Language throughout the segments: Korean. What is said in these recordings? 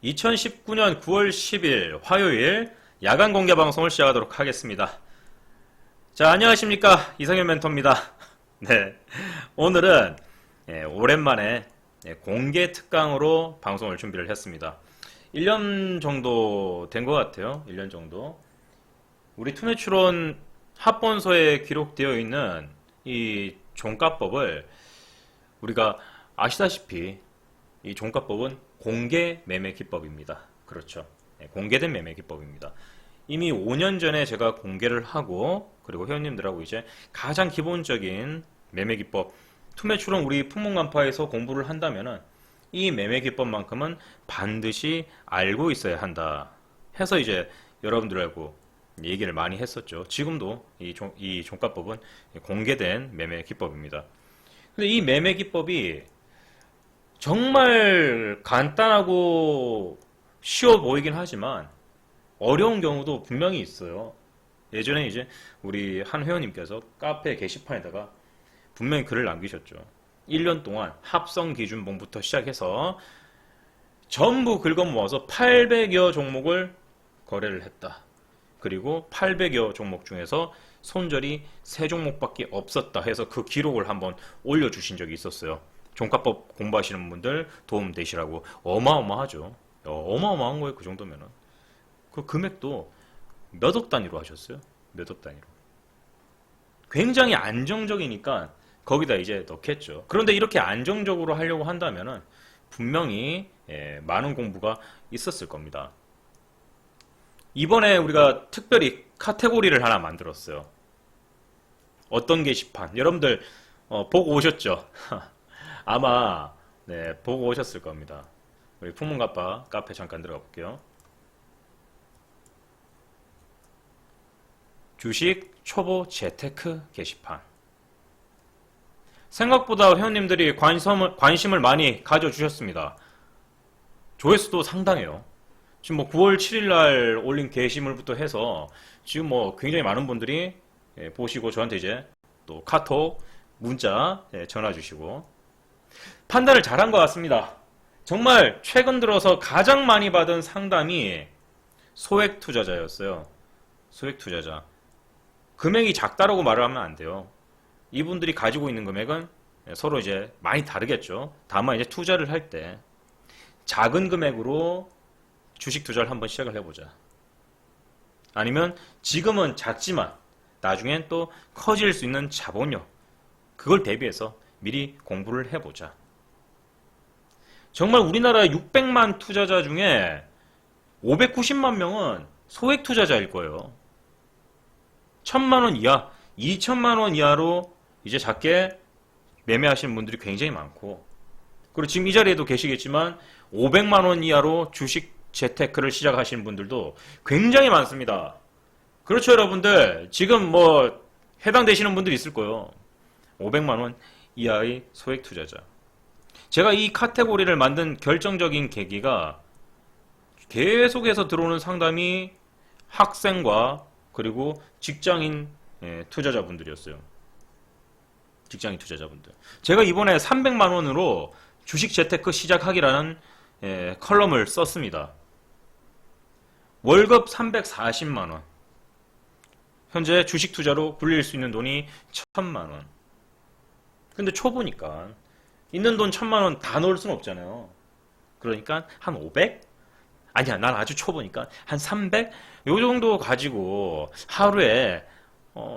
2019년 9월 10일 화요일 야간 공개 방송을 시작하도록 하겠습니다. 자, 안녕하십니까. 이상현 멘토입니다. 네. 오늘은 오랜만에 공개 특강으로 방송을 준비를 했습니다. 1년 정도 된 것 같아요. 1년 정도. 우리 투매추론 합본서에 기록되어 있는 이 종가법을 우리가 아시다시피 이 종가법은 공개 매매 기법입니다. 그렇죠. 공개된 매매 기법입니다. 이미 5년 전에 제가 공개를 하고 그리고 회원님들하고 이제 가장 기본적인 매매 기법 투매추론 우리 풍문간파에서 공부를 한다면은 이 매매 기법만큼은 반드시 알고 있어야 한다 해서 이제 여러분들하고 얘기를 많이 했었죠. 지금도 이 종가법은 공개된 매매 기법입니다. 근데 이 매매 기법이 정말 간단하고 쉬워 보이긴 하지만 어려운 경우도 분명히 있어요. 예전에 이제 우리 한 회원님께서 카페 게시판에다가 분명히 글을 남기셨죠. 1년 동안 합성 기준봉부터 시작해서 전부 긁어 모아서 800여 종목을 거래를 했다. 그리고 800여 종목 중에서 손절이 3종목밖에 없었다 해서 그 기록을 한번 올려주신 적이 있었어요. 종가법 공부하시는 분들 도움 되시라고. 어마어마하죠. 어마어마한 거예요. 그 정도면은. 그 금액도 몇 억 단위로 하셨어요. 몇 억 단위로. 굉장히 안정적이니까 거기다 이제 넣겠죠. 그런데 이렇게 안정적으로 하려고 한다면은 분명히 많은 공부가 있었을 겁니다. 이번에 우리가 특별히 카테고리를 하나 만들었어요. 어떤 게시판? 여러분들 보고 오셨죠? 아마 보고 오셨을 겁니다. 우리 풍문가빠 카페 잠깐 들어가 볼게요. 주식 초보 재테크 게시판. 생각보다 회원님들이 관심을 많이 가져주셨습니다. 조회수도 상당해요. 지금 뭐 9월 7일 날 올린 게시물부터 해서 지금 뭐 굉장히 많은 분들이 보시고 저한테 이제 또 카톡, 문자 전화 주시고 판단을 잘한 것 같습니다. 정말 최근 들어서 가장 많이 받은 상담이 소액 투자자였어요. 소액 투자자. 금액이 작다라고 말을 하면 안 돼요. 이분들이 가지고 있는 금액은 서로 이제 많이 다르겠죠. 다만 이제 투자를 할 때 작은 금액으로 주식 투자를 한번 시작을 해보자. 아니면 지금은 작지만 나중엔 또 커질 수 있는 자본력, 그걸 대비해서 미리 공부를 해보자. 정말 우리나라 600만 투자자 중에 590만 명은 소액 투자자일 거예요. 1000만 원 이하, 2천만 원 이하로 이제 작게 매매하시는 분들이 굉장히 많고, 그리고 지금 이 자리에도 계시겠지만 500만 원 이하로 주식 재테크를 시작하시는 분들도 굉장히 많습니다. 그렇죠, 여러분들? 지금 뭐 해당되시는 분들이 있을 거예요. 500만 원 이하의 소액 투자자. 제가 이 카테고리를 만든 결정적인 계기가 계속해서 들어오는 상담이 학생과 그리고 직장인 투자자분들이었어요. 직장인 투자자분들. 제가 이번에 300만 원으로 주식 재테크 시작하기라는 컬럼을 썼습니다. 월급 340만 원. 현재 주식 투자로 굴릴 수 있는 돈이 1000만 원. 근데 초보니까 있는 돈 1000만 원 다 넣을 수는 없잖아요. 그러니까 한 500? 아니야, 난 아주 초보니까 한 300? 요 정도 가지고 하루에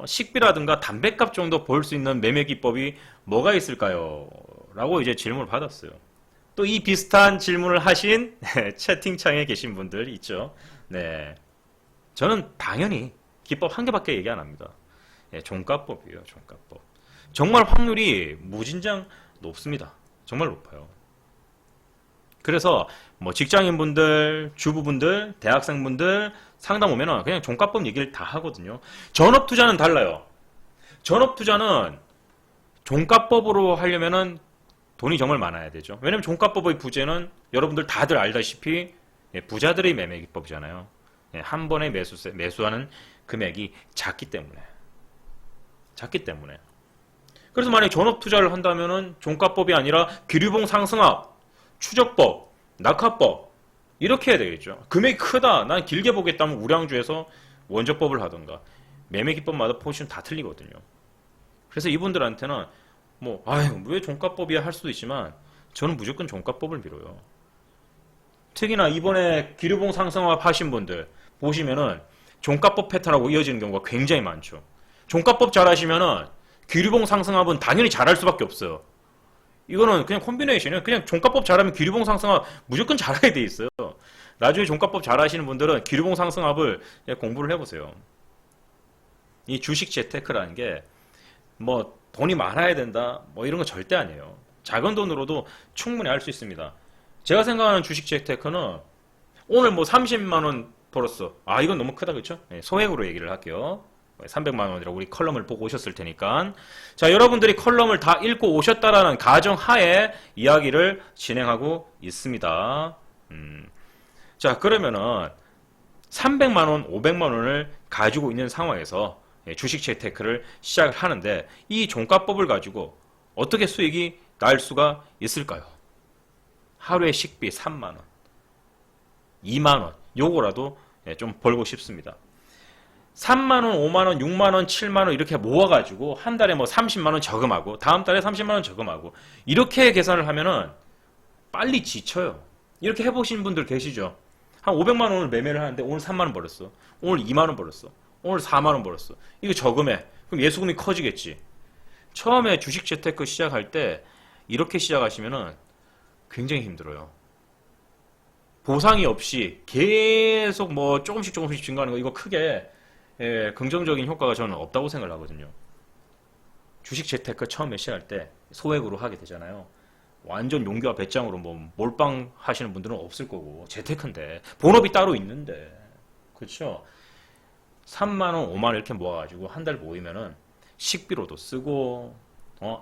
식비라든가 담배값 정도 벌 수 있는 매매 기법이 뭐가 있을까요? 라고 이제 질문을 받았어요. 또 이 비슷한 질문을 하신 채팅창에 계신 분들 있죠. 네. 저는 당연히 기법 한 개밖에 얘기 안 합니다. 종가법이에요, 종가법. 정말 확률이 무진장 높습니다. 정말 높아요. 그래서 뭐 직장인분들, 주부분들, 대학생분들 상담 오면은 그냥 종가법 얘기를 다 하거든요. 전업투자는 달라요. 전업투자는 종가법으로 하려면은 돈이 정말 많아야 되죠. 왜냐면 종가법의 부재는 여러분들 다들 알다시피 부자들의 매매 기법이잖아요. 한 번에 매수하는 금액이 작기 때문에. 그래서 만약에 전업 투자를 한다면은 종가법이 아니라 기류봉 상승학, 추적법, 낙하법 이렇게 해야 되겠죠. 금액이 크다. 난 길게 보겠다면 우량주에서 원저법을 하던가. 매매 기법마다 포지션 다 틀리거든요. 그래서 이분들한테는 뭐 아유 왜 종가법이야 할 수도 있지만 저는 무조건 종가법을 밀어요. 특히나 이번에 기류봉 상승합 하신 분들 보시면은 종가법 패턴하고 이어지는 경우가 굉장히 많죠. 종가법 잘 하시면은 기류봉 상승합은 당연히 잘할 수밖에 없어요. 이거는 그냥 콤비네이션이에요. 그냥 종가법 잘하면 기류봉 상승합 무조건 잘하게 돼 있어요. 나중에 종가법 잘 하시는 분들은 기류봉 상승합을 공부를 해보세요. 이 주식 재테크라는 게 뭐 돈이 많아야 된다 뭐 이런 거 절대 아니에요. 작은 돈으로도 충분히 할 수 있습니다. 제가 생각하는 주식 재테크는 오늘 뭐 30만 원 벌었어. 아 이건 너무 크다 그렇죠? 소액으로 얘기를 할게요. 300만 원이라고 우리 컬럼을 보고 오셨을 테니까. 자, 여러분들이 컬럼을 다 읽고 오셨다라는 가정하에 이야기를 진행하고 있습니다. 자, 그러면은 300만 원, 500만 원을 가지고 있는 상황에서 주식 재테크를 시작을 하는데 이 종가법을 가지고 어떻게 수익이 날 수가 있을까요? 하루에 식비 3만 원, 2만 원, 요거라도 좀 벌고 싶습니다. 3만원, 5만원, 6만원, 7만원 이렇게 모아가지고 한 달에 뭐 30만원 저금하고 다음 달에 30만원 저금하고 이렇게 계산을 하면은 빨리 지쳐요. 이렇게 해보신 분들 계시죠? 한 500만원을 매매를 하는데 오늘 3만원 벌었어. 오늘 2만원 벌었어. 오늘 4만원 벌었어. 이거 저금해. 그럼 예수금이 커지겠지. 처음에 주식 재테크 시작할 때 이렇게 시작하시면은 굉장히 힘들어요. 보상이 없이 계속 뭐 조금씩 증가하는 거 이거 크게 긍정적인 효과가 저는 없다고 생각을 하거든요. 주식 재테크 처음에 시작할 때 소액으로 하게 되잖아요. 완전 용기와 배짱으로 뭐 몰빵 하시는 분들은 없을 거고 재테크인데 본업이 따로 있는데 그렇죠? 3만원, 5만원 이렇게 모아가지고 한 달 모이면은 식비로도 쓰고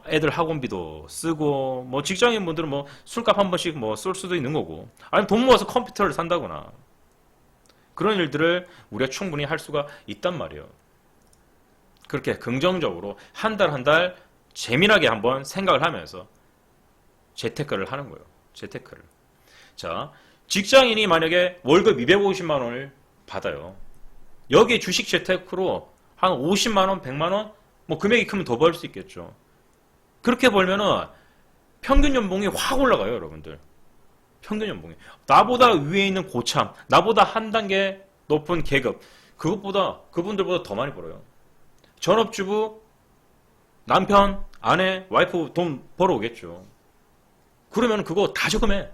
애들 학원비도 쓰고 뭐 직장인 분들은 뭐 술값 한 번씩 뭐 쏠 수도 있는 거고 아니면 돈 모아서 컴퓨터를 산다거나 그런 일들을 우리가 충분히 할 수가 있단 말이에요. 그렇게 긍정적으로 한 달 한 달 재미나게 한번 생각을 하면서 재테크를 하는 거예요. 재테크를. 자, 직장인이 만약에 월급 250만 원을 받아요. 여기에 주식 재테크로 한 50만 원, 100만 원, 뭐 금액이 크면 더 벌 수 있겠죠. 그렇게 벌면은 평균 연봉이 확 올라가요, 여러분들. 평균 연봉이. 나보다 위에 있는 고참, 나보다 한 단계 높은 계급, 그분들보다 더 많이 벌어요. 전업주부, 남편, 아내, 와이프 돈 벌어오겠죠. 그러면 그거 다 저금해.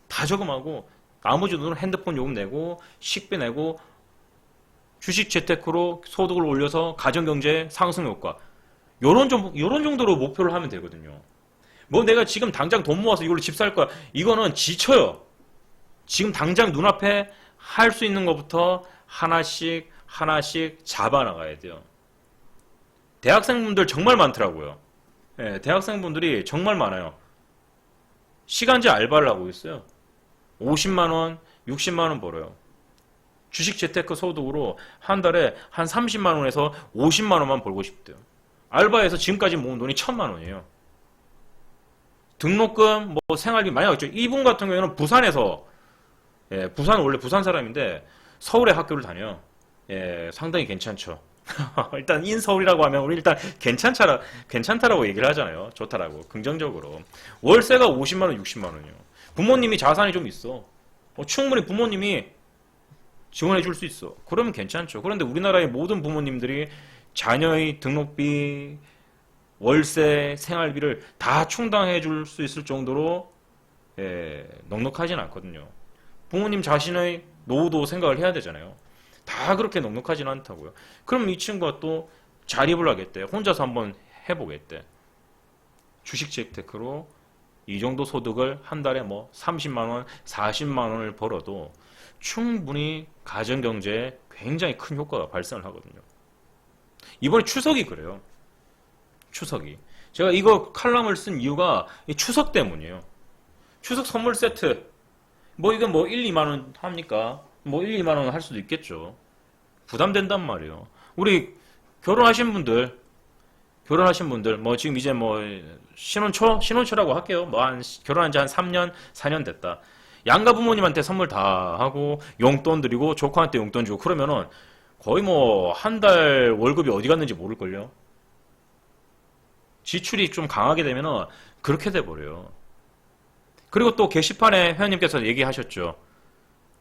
다 저금하고, 나머지 돈은 핸드폰 요금 내고, 식비 내고, 주식 재테크로 소득을 올려서 가정경제 상승 효과. 요런 정도로 목표를 하면 되거든요. 뭐 내가 지금 당장 돈 모아서 이걸로 집 살 거야. 이거는 지쳐요. 지금 당장 눈앞에 할 수 있는 것부터 하나씩 잡아나가야 돼요. 대학생분들 정말 많더라고요. 대학생분들이 정말 많아요. 시간제 알바를 하고 있어요. 50만원, 60만원 벌어요. 주식 재테크 소득으로 한 달에 한 30만원에서 50만원만 벌고 싶대요. 알바에서 지금까지 모은 돈이 1000만원이에요. 등록금, 뭐 생활비 많이 나겠죠. 이분 같은 경우에는 부산에서, 부산 원래 부산 사람인데 서울에 학교를 다녀요. 상당히 괜찮죠. 일단 인서울이라고 하면 우리 일단 괜찮다라고 얘기를 하잖아요. 좋다라고 긍정적으로. 월세가 50만원, 60만원이요. 부모님이 자산이 좀 있어. 충분히 부모님이 지원해 줄 수 있어. 그러면 괜찮죠. 그런데 우리나라의 모든 부모님들이 자녀의 등록비, 월세, 생활비를 다 충당해 줄 수 있을 정도로 넉넉하진 않거든요. 부모님 자신의 노후도 생각을 해야 되잖아요. 다 그렇게 넉넉하진 않다고요. 그럼 이 친구가 또 자립을 하겠대. 혼자서 한번 해보겠대. 주식 재테크로 이 정도 소득을 한 달에 뭐 30만원, 40만원을 벌어도 충분히 가정경제에 굉장히 큰 효과가 발생을 하거든요. 이번에 추석이 그래요. 추석이. 제가 이거 칼럼을 쓴 이유가 추석 때문이에요. 추석 선물 세트. 뭐 이거 뭐 1, 2만원 합니까? 뭐 1, 2만원 할 수도 있겠죠. 부담된단 말이에요. 우리 결혼하신 분들, 뭐 지금 이제 뭐 신혼초라고 할게요. 뭐 결혼한 지 한 3년, 4년 됐다. 양가 부모님한테 선물 다 하고 용돈 드리고 조카한테 용돈 주고 그러면은 거의 뭐 한 달 월급이 어디 갔는지 모를걸요. 지출이 좀 강하게 되면은 그렇게 돼버려요. 그리고 또 게시판에 회원님께서 얘기하셨죠.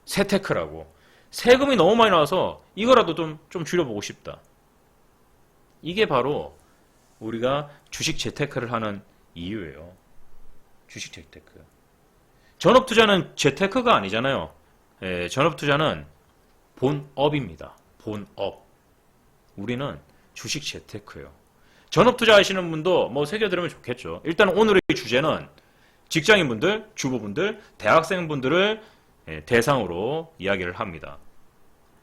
세테크라고. 세금이 너무 많이 나와서 이거라도 좀 줄여보고 싶다. 이게 바로 우리가 주식 재테크를 하는 이유예요. 주식 재테크. 전업투자는 재테크가 아니잖아요. 예, 전업투자는 본업입니다. 본업. 우리는 주식 재테크예요. 전업투자 하시는 분도 뭐 새겨들으면 좋겠죠. 일단 오늘의 주제는 직장인분들, 주부분들, 대학생분들을 대상으로 이야기를 합니다.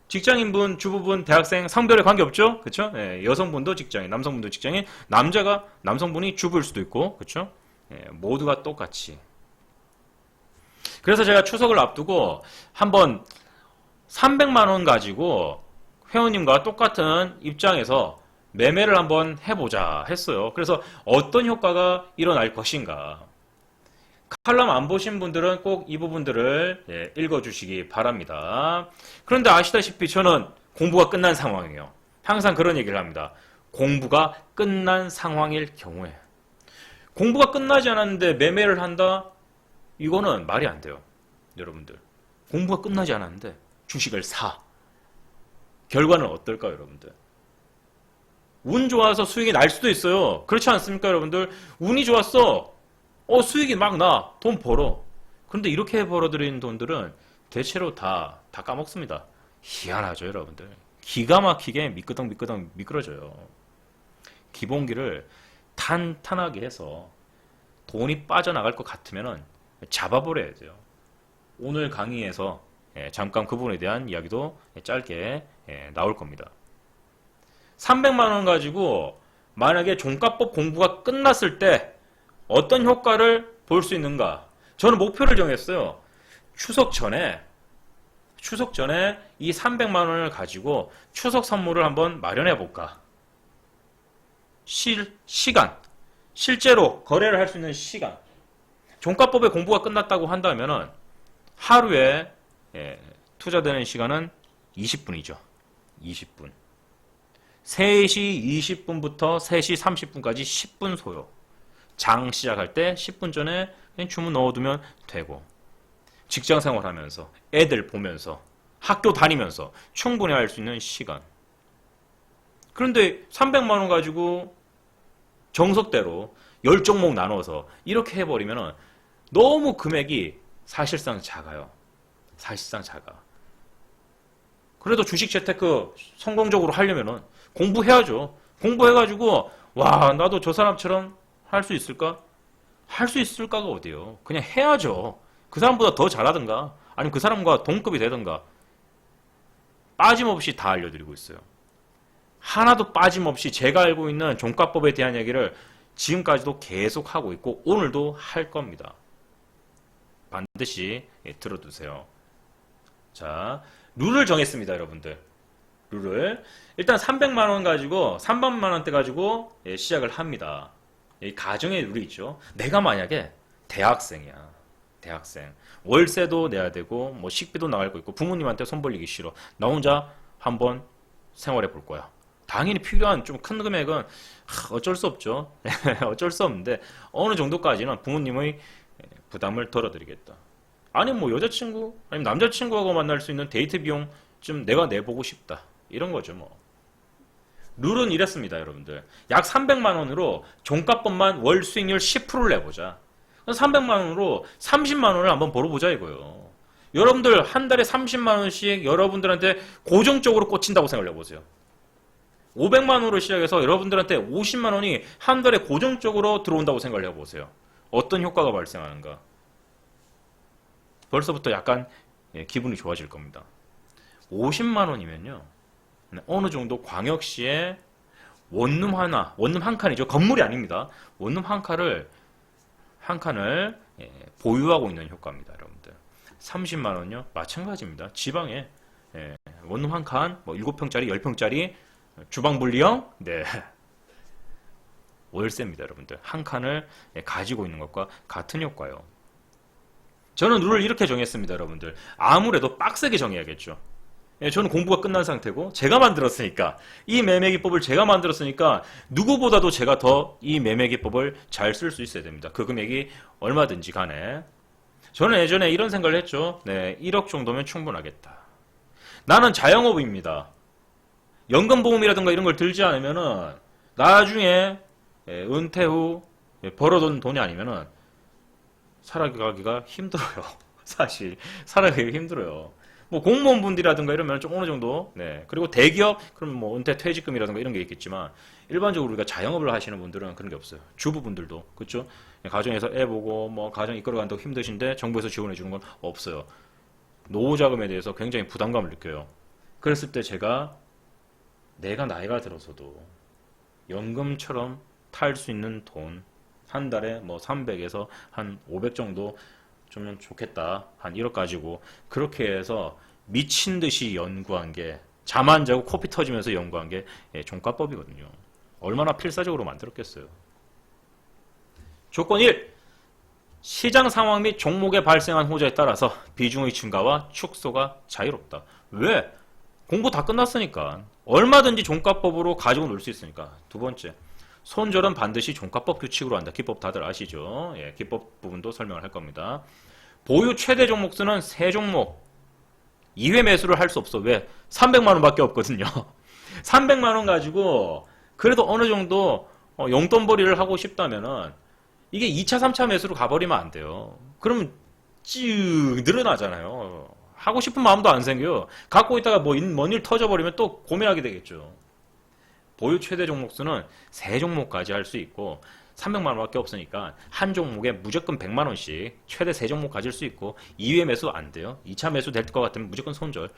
직장인분, 주부분, 대학생 성별에 관계없죠? 그쵸? 예, 여성분도 직장인, 남성분도 직장인, 남성분이 주부일 수도 있고, 그쵸? 예, 모두가 똑같이. 그래서 제가 추석을 앞두고 한번 300만 원 가지고 회원님과 똑같은 입장에서 매매를 한번 해보자 했어요. 그래서 어떤 효과가 일어날 것인가. 칼럼 안 보신 분들은 꼭 이 부분들을 읽어주시기 바랍니다. 그런데 아시다시피 저는 공부가 끝난 상황이에요. 항상 그런 얘기를 합니다. 공부가 끝난 상황일 경우에. 공부가 끝나지 않았는데 매매를 한다? 이거는 말이 안 돼요. 여러분들. 공부가 끝나지 않았는데 주식을 사. 결과는 어떨까요, 여러분들? 운 좋아서 수익이 날 수도 있어요. 그렇지 않습니까, 여러분들? 운이 좋았어. 수익이 막 나. 돈 벌어. 그런데 이렇게 벌어들인 돈들은 대체로 다 까먹습니다. 희한하죠, 여러분들. 기가 막히게 미끄덩 미끄러져요. 기본기를 탄탄하게 해서 돈이 빠져나갈 것 같으면 잡아버려야 돼요. 오늘 강의에서 잠깐 그 부분에 대한 이야기도 짧게 나올 겁니다. 300만 원 가지고 만약에 종가법 공부가 끝났을 때 어떤 효과를 볼 수 있는가? 저는 목표를 정했어요. 추석 전에 이 300만 원을 가지고 추석 선물을 한번 마련해 볼까? 시간, 실제로 거래를 할 수 있는 시간. 종가법의 공부가 끝났다고 한다면은 하루에 투자되는 시간은 20분이죠. 20분. 3시 20분부터 3시 30분까지 10분 소요. 장 시작할 때 10분 전에 그냥 주문 넣어두면 되고, 직장 생활하면서 애들 보면서 학교 다니면서 충분히 할 수 있는 시간. 그런데 300만 원 가지고 정석대로 10종목 나눠서 이렇게 해버리면 너무 금액이 사실상 작아요. 사실상 작아. 그래도 주식 재테크 성공적으로 하려면 공부해야죠. 공부해가지고 와, 나도 저 사람처럼 할 수 있을까? 할 수 있을까가 어디예요? 그냥 해야죠. 그 사람보다 더 잘하든가 아니면 그 사람과 동급이 되든가. 빠짐없이 다 알려드리고 있어요. 하나도 빠짐없이 제가 알고 있는 종가법에 대한 얘기를 지금까지도 계속 하고 있고 오늘도 할 겁니다. 반드시 들어두세요. 자, 룰을 정했습니다, 여러분들. 룰을. 일단 300만 원 가지고 300만 원대 가지고 시작을 합니다. 이 가정의 룰이 있죠. 내가 만약에 대학생이야. 대학생. 월세도 내야 되고 뭐 식비도 나갈 거 있고 부모님한테 손 벌리기 싫어. 나 혼자 한번 생활해 볼 거야. 당연히 필요한 좀 큰 금액은 어쩔 수 없죠. 어쩔 수 없는데 어느 정도까지는 부모님의 부담을 덜어드리겠다. 아니면 뭐 여자친구 아니면 남자친구하고 만날 수 있는 데이트 비용 좀 내가 내보고 싶다. 이런 거죠 뭐. 룰은 이랬습니다, 여러분들. 약 300만 원으로 종가법만 월 수익률 10%를 내보자. 300만 원으로 30만 원을 한번 벌어보자 이거예요. 여러분들 한 달에 30만 원씩 여러분들한테 고정적으로 꽂힌다고 생각해 보세요. 500만 원으로 시작해서 여러분들한테 50만 원이 한 달에 고정적으로 들어온다고 생각을 해보세요. 어떤 효과가 발생하는가? 벌써부터 약간 기분이 좋아질 겁니다. 50만 원이면요. 어느 정도 광역시에 원룸 한 칸이죠. 건물이 아닙니다. 원룸 한 칸을 보유하고 있는 효과입니다, 여러분들. 30만 원요? 마찬가지입니다. 지방에 원룸 한 칸, 뭐 7평짜리, 10평짜리 주방 분리형, 네. 월세입니다, 여러분들. 한 칸을 가지고 있는 것과 같은 효과요. 저는 룰을 이렇게 정했습니다, 여러분들. 아무래도 빡세게 정해야겠죠. 예, 저는 공부가 끝난 상태고 제가 만들었으니까 이 매매기법을 제가 만들었으니까 누구보다도 제가 더 이 매매기법을 잘 쓸 수 있어야 됩니다. 그 금액이 얼마든지 간에. 저는 예전에 이런 생각을 했죠. 네, 1억 정도면 충분하겠다. 나는 자영업입니다. 연금보험이라든가 이런 걸 들지 않으면은 나중에 은퇴 후 벌어둔 돈이 아니면은 살아가기가 힘들어요. 사실 살아가기가 힘들어요. 뭐 공무원분들이라든가 이러면 좀 어느 정도, 네. 그리고 대기업 그럼 뭐 은퇴 퇴직금이라든가 이런 게 있겠지만 일반적으로 우리가 자영업을 하시는 분들은 그런 게 없어요. 주부분들도 그렇죠. 가정에서 애 보고 뭐 가정 이끌어간다고 힘드신데 정부에서 지원해 주는 건 없어요. 노후 자금에 대해서 굉장히 부담감을 느껴요. 그랬을 때 제가 내가 나이가 들어서도 연금처럼 탈 수 있는 돈 한 달에 뭐 300에서 한 500 정도 주면 좋겠다. 한 1억 가지고 그렇게 해서 미친 듯이 연구한 게 잠 안 자고 코피 터지면서 연구한 게 종가법이거든요. 얼마나 필사적으로 만들었겠어요. 조건 1. 시장 상황 및 종목에 발생한 호재에 따라서 비중의 증가와 축소가 자유롭다. 왜? 공부 다 끝났으니까. 얼마든지 종가법으로 가지고 놀 수 있으니까. 두 번째. 손절은 반드시 종가법 규칙으로 한다. 기법 다들 아시죠? 예, 기법 부분도 설명을 할 겁니다. 보유 최대 종목 수는 3종목. 2회 매수를 할 수 없어. 왜? 300만 원밖에 없거든요. 300만 원 가지고 그래도 어느 정도 용돈벌이를 하고 싶다면은 이게 2차, 3차 매수로 가버리면 안 돼요. 그러면 쭉 늘어나잖아요. 하고 싶은 마음도 안 생겨요. 갖고 있다가 뭔 일 터져버리면 또 고민하게 되겠죠. 보유 최대 종목수는 3종목까지 할 수 있고 300만 원밖에 없으니까 한 종목에 무조건 100만 원씩 최대 3종목 가질 수 있고 2회 매수 안 돼요. 2차 매수 될 것 같으면 무조건 손절.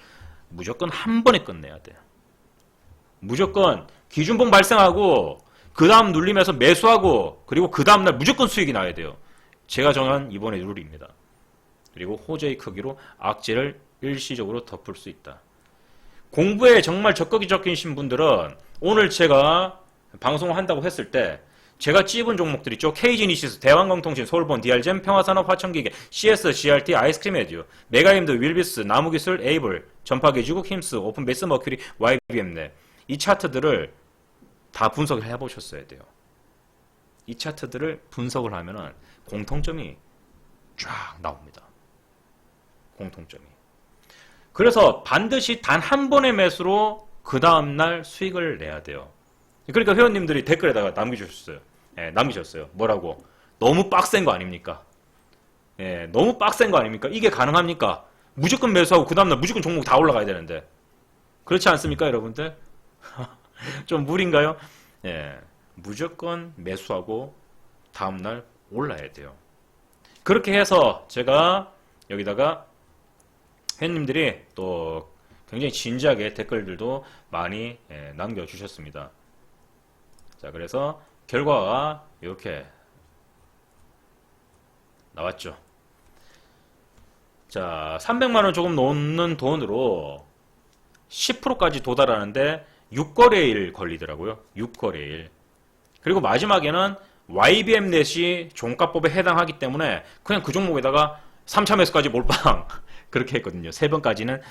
무조건 한 번에 끝내야 돼요. 무조건 기준봉 발생하고 그 다음 눌리면서 매수하고 그리고 그 다음날 무조건 수익이 나야 돼요. 제가 정한 이번의 룰입니다. 그리고 호재의 크기로 악재를 일시적으로 덮을 수 있다. 공부에 정말 적극적이신 분들은 오늘 제가 방송을 한다고 했을 때 제가 찝은 종목들 있죠. KG니시스, 대왕광통신, 서울본, DR젠, 평화산업, 화천기계, CS, GRT, 아이스크림 에듀, 메가임드, 윌비스, 나무기술, 에이블, 전파기지국, 힘스, 오픈베이스, 머큐리, YBM넷 이 차트들을 다 분석을 해보셨어야 돼요. 이 차트들을 분석을 하면은 공통점이 쫙 나옵니다. 공통점이. 그래서 반드시 단 한 번의 매수로 그 다음날 수익을 내야 돼요. 그러니까 회원님들이 댓글에다가 남기셨어요. 예, 남기셨어요. 뭐라고? 너무 빡센 거 아닙니까? 예, 너무 빡센 거 아닙니까? 이게 가능합니까? 무조건 매수하고 그 다음날 무조건 종목 다 올라가야 되는데. 그렇지 않습니까, 여러분들? 좀 무리인가요? 예, 무조건 매수하고 다음날 올라야 돼요. 그렇게 해서 제가 여기다가 회원님들이 또 굉장히 진지하게 댓글들도 많이 남겨주셨습니다. 자, 그래서 결과가 이렇게 나왔죠. 자, 300만원 조금 넘는 돈으로 10%까지 도달하는데 6거래일 걸리더라고요. 6거래일. 그리고 마지막에는 YBM 넷이 종가법에 해당하기 때문에 그냥 그 종목에다가 3차 매수까지 몰빵 그렇게 했거든요. 3번까지는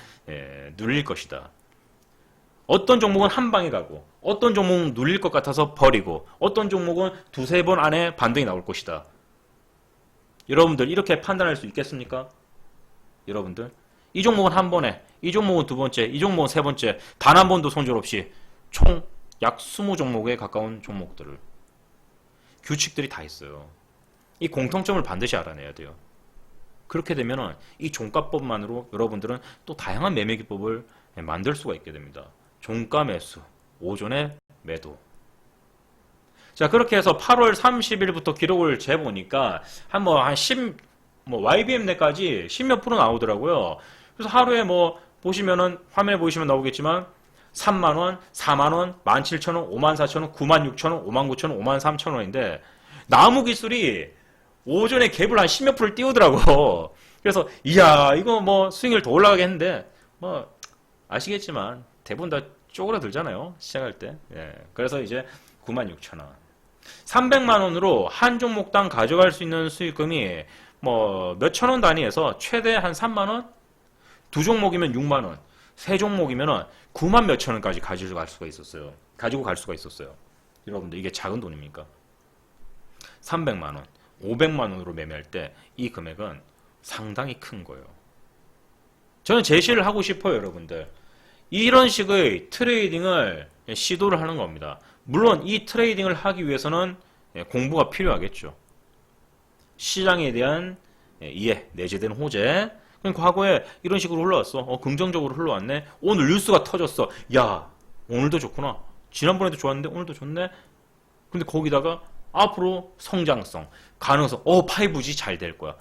눌릴 것이다. 어떤 종목은 한 방에 가고 어떤 종목은 눌릴 것 같아서 버리고 어떤 종목은 두세 번 안에 반등이 나올 것이다. 여러분들 이렇게 판단할 수 있겠습니까? 여러분들 이 종목은 한 번에, 이 종목은 두 번째, 이 종목은 세 번째 단 한 번도 손절 없이 총 약 20종목에 가까운 종목들을 규칙들이 다 있어요. 이 공통점을 반드시 알아내야 돼요. 그렇게 되면은 이 종가법만으로 여러분들은 또 다양한 매매 기법을 만들 수가 있게 됩니다. 종가 매수, 오전에 매도. 자, 그렇게 해서 8월 30일부터 기록을 재보니까 한 10, YBM 내까지 10몇 프로 나오더라고요. 그래서 하루에 보시면은, 화면에 보이시면 나오겠지만, 3만원, 4만원, 17,000원, 54,000원, 96,000원, 59,000원, 53,000원인데, 나무 기술이 오전에 갭을 한 10몇 프로를 띄우더라고. 그래서, 이야, 이거 수익률 더 올라가게 했는데, 아시겠지만, 대부분 다 쪼그라들잖아요. 시작할 때. 예. 그래서 이제 96,000원. 300만원으로 한 종목당 가져갈 수 있는 수익금이 뭐 몇천 원 단위에서 최대 한 3만 원, 두 종목이면 6만 원, 세 종목이면은 9만 몇천 원까지 가지고 갈 수가 있었어요. 가지고 갈 수가 있었어요. 여러분들 이게 작은 돈입니까? 300만 원, 500만 원으로 매매할 때 이 금액은 상당히 큰 거예요. 저는 제시를 하고 싶어요, 여러분들. 이런 식의 트레이딩을 시도를 하는 겁니다. 물론 이 트레이딩을 하기 위해서는 공부가 필요하겠죠. 시장에 대한 이해, 내재된 호재. 과거에 이런 식으로 흘러왔어. 긍정적으로 흘러왔네. 오늘 뉴스가 터졌어. 야, 오늘도 좋구나. 지난번에도 좋았는데 오늘도 좋네. 근데 거기다가 앞으로 성장성, 가능성, 5G 잘 될 거야.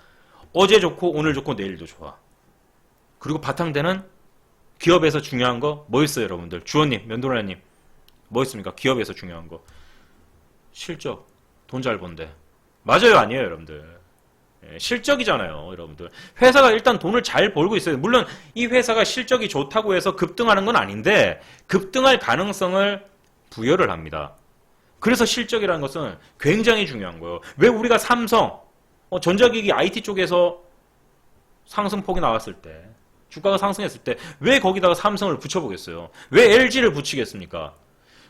어제 좋고 오늘 좋고 내일도 좋아. 그리고 바탕되는 기업에서 중요한 거 뭐 있어요, 여러분들? 주원님, 면도라님, 뭐 있습니까? 기업에서 중요한 거 실적, 돈 잘 번대. 맞아요, 아니에요, 여러분들? 실적이잖아요, 여러분들. 회사가 일단 돈을 잘 벌고 있어요. 물론 이 회사가 실적이 좋다고 해서 급등하는 건 아닌데 급등할 가능성을 부여를 합니다. 그래서 실적이라는 것은 굉장히 중요한 거예요. 왜 우리가 삼성, 전자기기 IT 쪽에서 상승폭이 나왔을 때, 주가가 상승했을 때 왜 거기다가 삼성을 붙여보겠어요? 왜 LG를 붙이겠습니까?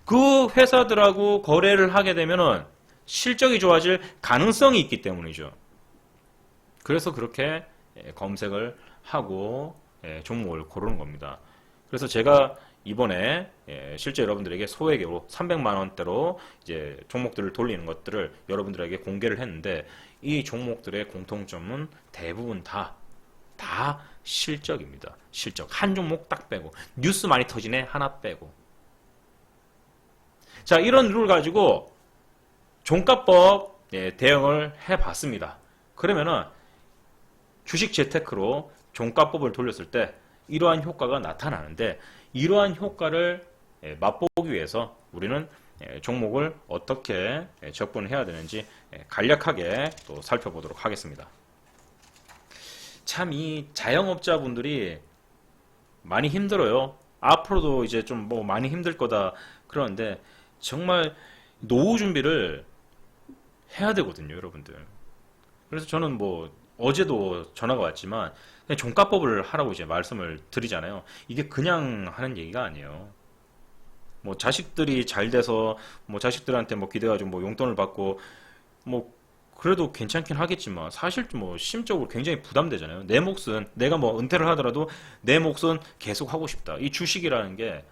그 회사들하고 거래를 하게 되면은 실적이 좋아질 가능성이 있기 때문이죠. 그래서 그렇게 검색을 하고 종목을 고르는 겁니다. 그래서 제가 이번에 실제 여러분들에게 소액으로 300만 원대로 이제 종목들을 돌리는 것들을 여러분들에게 공개를 했는데 이 종목들의 공통점은 대부분 다 실적입니다. 실적. 한 종목 딱 빼고. 뉴스 많이 터지네 하나 빼고. 자, 이런 룰을 가지고 종가법 대응을 해봤습니다. 그러면은 주식 재테크로 종가법을 돌렸을 때 이러한 효과가 나타나는데 이러한 효과를 맛보기 위해서 우리는 종목을 어떻게 접근해야 되는지 간략하게 또 살펴보도록 하겠습니다. 참 이 자영업자분들이 많이 힘들어요. 앞으로도 이제 좀 뭐 많이 힘들 거다 그러는데 정말 노후 준비를 해야 되거든요, 여러분들. 그래서 저는 뭐 어제도 전화가 왔지만 그냥 종가법을 하라고 이제 말씀을 드리잖아요. 이게 그냥 하는 얘기가 아니에요. 뭐 자식들이 잘 돼서 뭐 자식들한테 뭐 기대가지고 뭐 용돈을 받고 뭐 그래도 괜찮긴 하겠지만 사실 뭐 심적으로 굉장히 부담되잖아요. 내 몫은 내가 뭐 은퇴를 하더라도 내 몫은 계속 하고 싶다. 이 주식이라는 게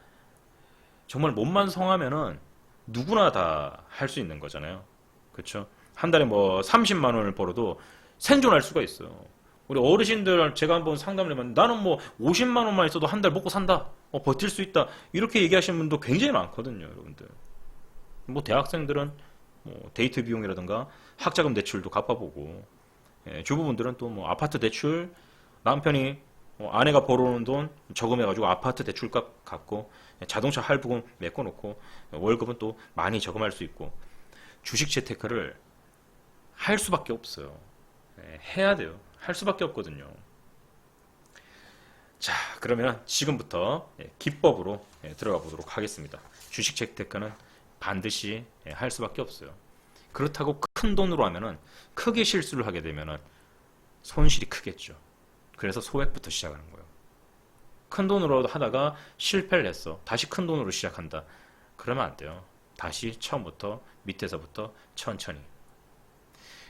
정말 몸만 성하면은 누구나 다 할 수 있는 거잖아요. 그렇죠? 한 달에 뭐 30만 원을 벌어도 생존할 수가 있어요. 우리 어르신들 제가 한번 상담을 해봤는데 나는 뭐 50만 원만 있어도 한 달 먹고 산다. 버틸 수 있다. 이렇게 얘기하시는 분도 굉장히 많거든요, 여러분들. 뭐 대학생들은 뭐 데이트 비용이라든가 학자금 대출도 갚아보고 주부분들은 또 뭐 아파트 대출 남편이 아내가 벌어오는 돈 저금해가지고 아파트 대출값 갚고 자동차 할부금 메꿔놓고 월급은 또 많이 저금할 수 있고 주식 재테크를 할 수밖에 없어요. 해야 돼요. 할 수밖에 없거든요. 자, 그러면 지금부터 기법으로 들어가 보도록 하겠습니다. 주식 재테크는 반드시 할 수밖에 없어요. 그렇다고 큰 돈으로 하면은 크게 실수를 하게 되면은 손실이 크겠죠. 그래서 소액부터 시작하는 거예요. 큰 돈으로 하다가 실패를 했어. 다시 큰 돈으로 시작한다. 그러면 안 돼요. 다시 처음부터 밑에서부터 천천히.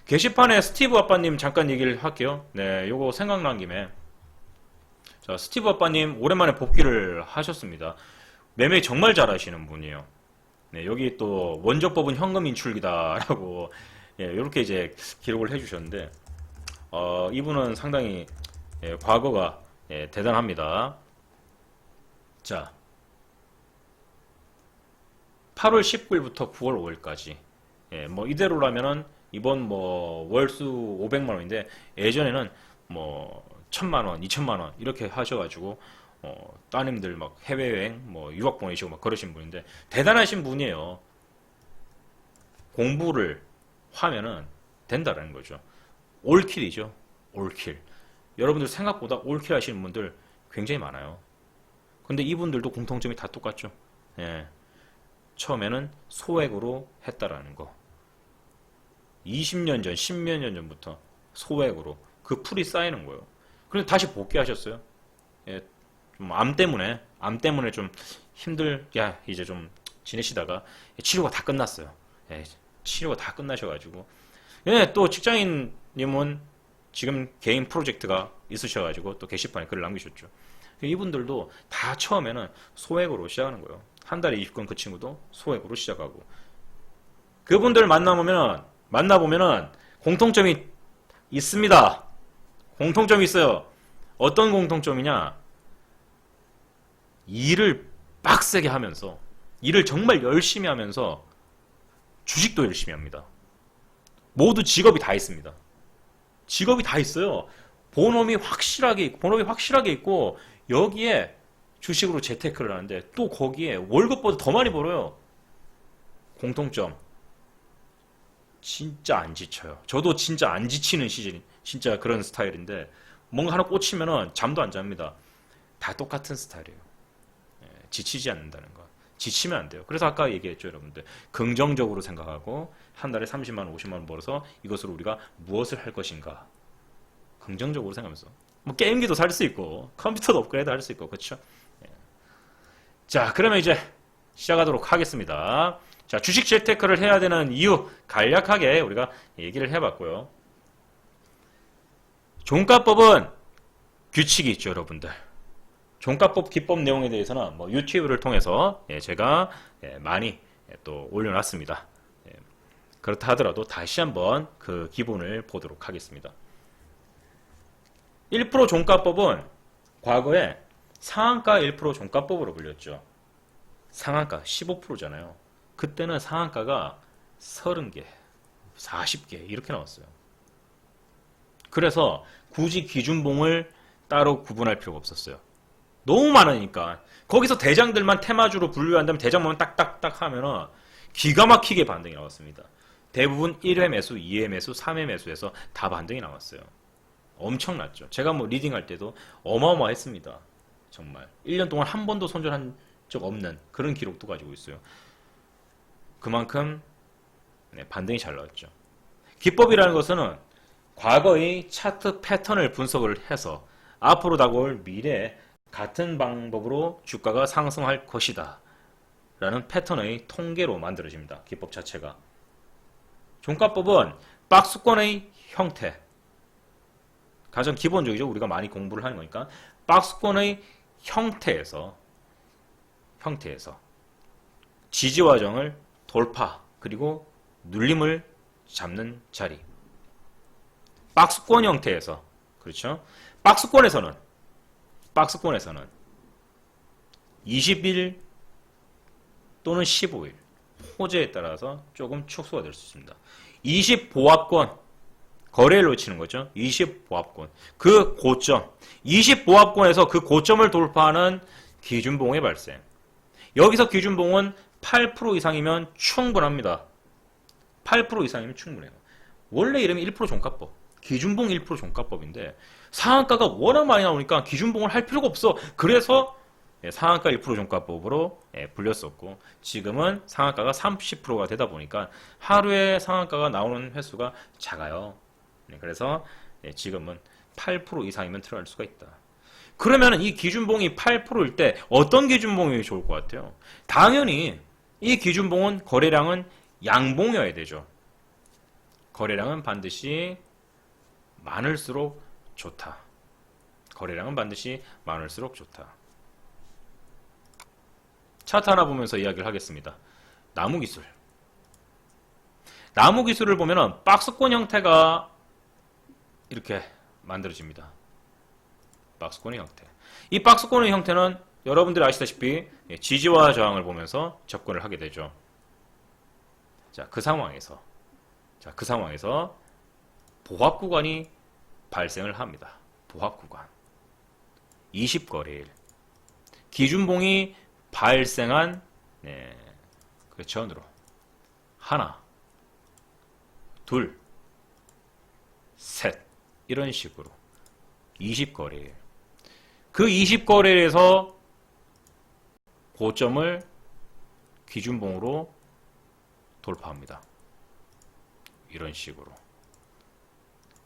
게시판에 스티브 아빠님 잠깐 얘기를 할게요. 네, 요거 생각난 김에. 자, 스티브 아빠님 오랜만에 복귀를 하셨습니다. 매매 정말 잘하시는 분이에요. 네, 여기 또 원조법은 현금 인출기다라고 이렇게 이제 기록을 해주셨는데 이분은 상당히 과거가 대단합니다. 자, 8월 19일부터 9월 5일까지 뭐 이대로라면은 이번 뭐 월수 500만 원인데 예전에는 뭐 1000만 원, 2000만 원 이렇게 하셔가지고 따님들 막 해외여행 뭐 유학 보내시고 막 그러신 분인데 대단하신 분이에요. 공부를 하면은 된다라는 거죠. 올킬이죠. 올킬. 여러분들 생각보다 올킬 하시는 분들 굉장히 많아요. 근데 이분들도 공통점이 다 똑같죠. 처음에는 소액으로 했다라는 거. 20년 전, 10몇 년 전부터 소액으로. 그 풀이 쌓이는 거예요. 그래서 다시 복귀하셨어요. 예, 좀 암 때문에 좀 야, 이제 좀 지내시다가 치료가 다 끝났어요. 예, 치료가 다 끝나셔가지고. 예, 또 직장인님은 지금 개인 프로젝트가 있으셔가지고 또 게시판에 글을 남기셨죠. 이분들도 다 처음에는 소액으로 시작하는 거예요. 한 달에 20건 그 친구도 소액으로 시작하고. 그분들 만나보면은 공통점이 있습니다. 공통점이 있어요. 어떤 공통점이냐? 일을 빡세게 하면서, 일을 정말 열심히 하면서 주식도 열심히 합니다. 모두 직업이 다 있습니다. 직업이 다 있어요. 본업이 확실하게 있고, 여기에 주식으로 재테크를 하는데, 또 거기에 월급보다 더 많이 벌어요. 공통점. 진짜 안 지쳐요. 저도 진짜 안 지치는 시즌, 진짜 그런 스타일인데, 뭔가 하나 꽂히면은 잠도 안 잡니다. 다 똑같은 스타일이에요. 지치지 않는다는 거. 지치면 안 돼요. 그래서 아까 얘기했죠, 여러분들. 긍정적으로 생각하고 한 달에 30만 원, 50만 원 벌어서 이것으로 우리가 무엇을 할 것인가. 긍정적으로 생각하면서. 뭐 게임기도 살 수 있고 컴퓨터도 업그레이드 할 수 있고 그렇죠? 자, 그러면 이제 시작하도록 하겠습니다. 자, 주식 재테크를 해야 되는 이유 간략하게 우리가 얘기를 해봤고요. 종가법은 규칙이 있죠, 여러분들. 종가법 기법 내용에 대해서는 뭐 유튜브를 통해서 제가 많이 또 올려놨습니다. 그렇다 하더라도 다시 한번 그 기본을 보도록 하겠습니다. 1% 종가법은 과거에 상한가 1% 종가법으로 불렸죠. 상한가 15%잖아요. 그때는 상한가가 30개, 40개 이렇게 나왔어요. 그래서 굳이 기준봉을 따로 구분할 필요가 없었어요. 너무 많으니까. 거기서 대장들만 테마주로 분류한다면 대장만 딱딱딱 하면은 기가 막히게 반등이 나왔습니다. 대부분 1회 매수, 2회 매수, 3회 매수에서 다 반등이 나왔어요. 엄청났죠. 제가 뭐 리딩할 때도 어마어마했습니다. 정말. 1년 동안 한 번도 손절한 적 없는 그런 기록도 가지고 있어요. 그만큼 반등이 잘 나왔죠. 기법이라는 것은 과거의 차트 패턴을 분석을 해서 앞으로 다가올 미래에 같은 방법으로 주가가 상승할 것이다 라는 패턴의 통계로 만들어집니다. 기법 자체가. 종가법은 박스권의 형태, 가장 기본적이죠. 우리가 많이 공부를 하는 거니까. 박스권의 형태에서 지지화정을 돌파 그리고 눌림을 잡는 자리. 박스권 형태에서, 그렇죠? 박스권에서는 20일 또는 15일 호재에 따라서 조금 축소가 될 수 있습니다. 20보합권 거래일로 치는 거죠. 20보합권 그 고점 20보합권에서 그 고점을 돌파하는 기준봉의 발생. 여기서 기준봉은 8% 이상이면 충분합니다. 8% 이상이면 충분해요. 원래 이름이 1% 종가법, 기준봉 1% 종가법인데 상한가가 워낙 많이 나오니까 기준봉을 할 필요가 없어. 그래서 상한가 1% 종가법으로 불렸었고, 지금은 상한가가 30%가 되다 보니까 하루에 상한가가 나오는 횟수가 작아요. 그래서 지금은 8% 이상이면 들어갈 수가 있다. 그러면 이 기준봉이 8%일 때 어떤 기준봉이 좋을 것 같아요? 당연히 이 기준봉은 거래량은 양봉이어야 되죠. 거래량은 반드시 많을수록 좋다. 거래량은 반드시 많을수록 좋다. 차트 하나 보면서 이야기를 하겠습니다. 나무기술. 나무기술을 보면은 박스권 형태가 이렇게 만들어집니다. 박스권의 형태. 이 박스권의 형태는 여러분들이 아시다시피 지지와 저항을 보면서 접근을 하게 되죠. 그 상황에서 보합 구간이 발생을 합니다. 보합 구간. 20거래일. 기준봉이 발생한 그 전으로 하나, 둘, 셋 이런 식으로 20거래일. 그 20거래일에서 고점을 기준봉으로 돌파합니다. 이런 식으로.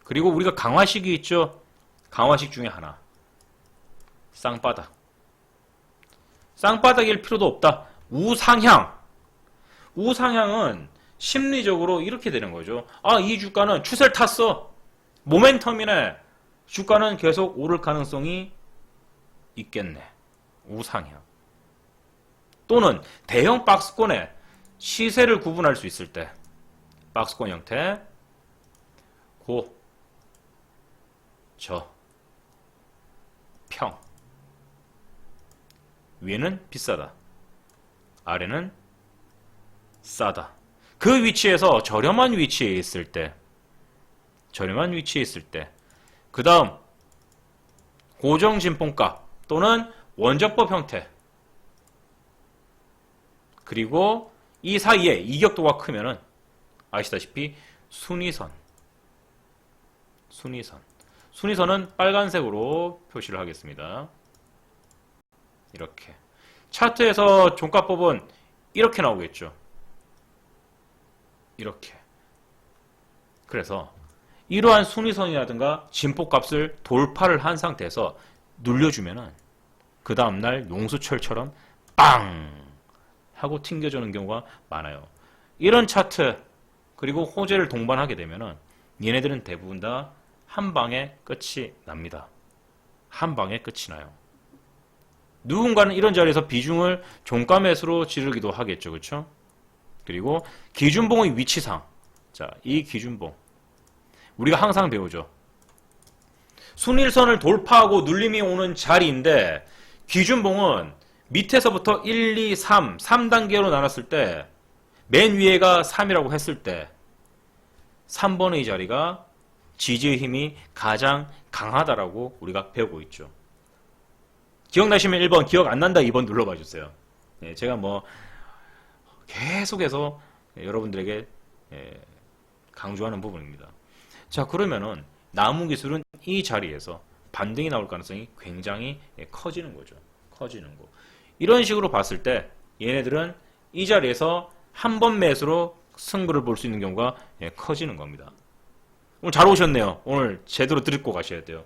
그리고 우리가 강화식이 있죠. 강화식 중에 하나. 쌍바닥. 쌍바닥일 필요도 없다. 우상향. 우상향은 심리적으로 이렇게 되는 거죠. 아, 이 주가는 추세를 탔어. 모멘텀이네. 주가는 계속 오를 가능성이 있겠네. 우상향. 또는 대형 박스권의 시세를 구분할 수 있을 때 박스권 형태 고, 저, 평. 위에는 비싸다. 아래는 싸다. 그 위치에서 저렴한 위치에 있을 때 그 다음 고정진봉값 또는 원적법 형태, 그리고 이 사이에 이격도가 크면은 아시다시피 순위선은 빨간색으로 표시를 하겠습니다. 이렇게 차트에서 종가법은 이렇게 나오겠죠. 이렇게. 그래서 이러한 순위선이라든가 진폭값을 돌파를 한 상태에서 눌려주면은 그 다음날 용수철처럼 빵 하고 튕겨주는 경우가 많아요. 이런 차트 그리고 호재를 동반하게 되면은 얘네들은 대부분 다 한 방에 끝이 납니다. 한 방에 끝이 나요. 누군가는 이런 자리에서 비중을 종가 매수로 지르기도 하겠죠. 그렇죠? 그리고 기준봉의 위치상, 자, 이 기준봉 우리가 항상 배우죠. 순일선을 돌파하고 눌림이 오는 자리인데 기준봉은 밑에서부터 1, 2, 3단계로 나눴을 때 맨 위에가 3이라고 했을 때 3번의 자리가 지지의 힘이 가장 강하다라고 우리가 배우고 있죠. 기억나시면 1번, 기억 안 난다 2번 눌러봐 주세요. 제가 뭐 계속해서 여러분들에게 강조하는 부분입니다. 자, 그러면은 나무 기술은 이 자리에서 반등이 나올 가능성이 굉장히 커지는 거죠. 커지는 거. 이런 식으로 봤을 때 얘네들은 이 자리에서 한 번 매수로 승부를 볼 수 있는 경우가 커지는 겁니다. 오늘 잘 오셨네요. 오늘 제대로 듣고 가셔야 돼요.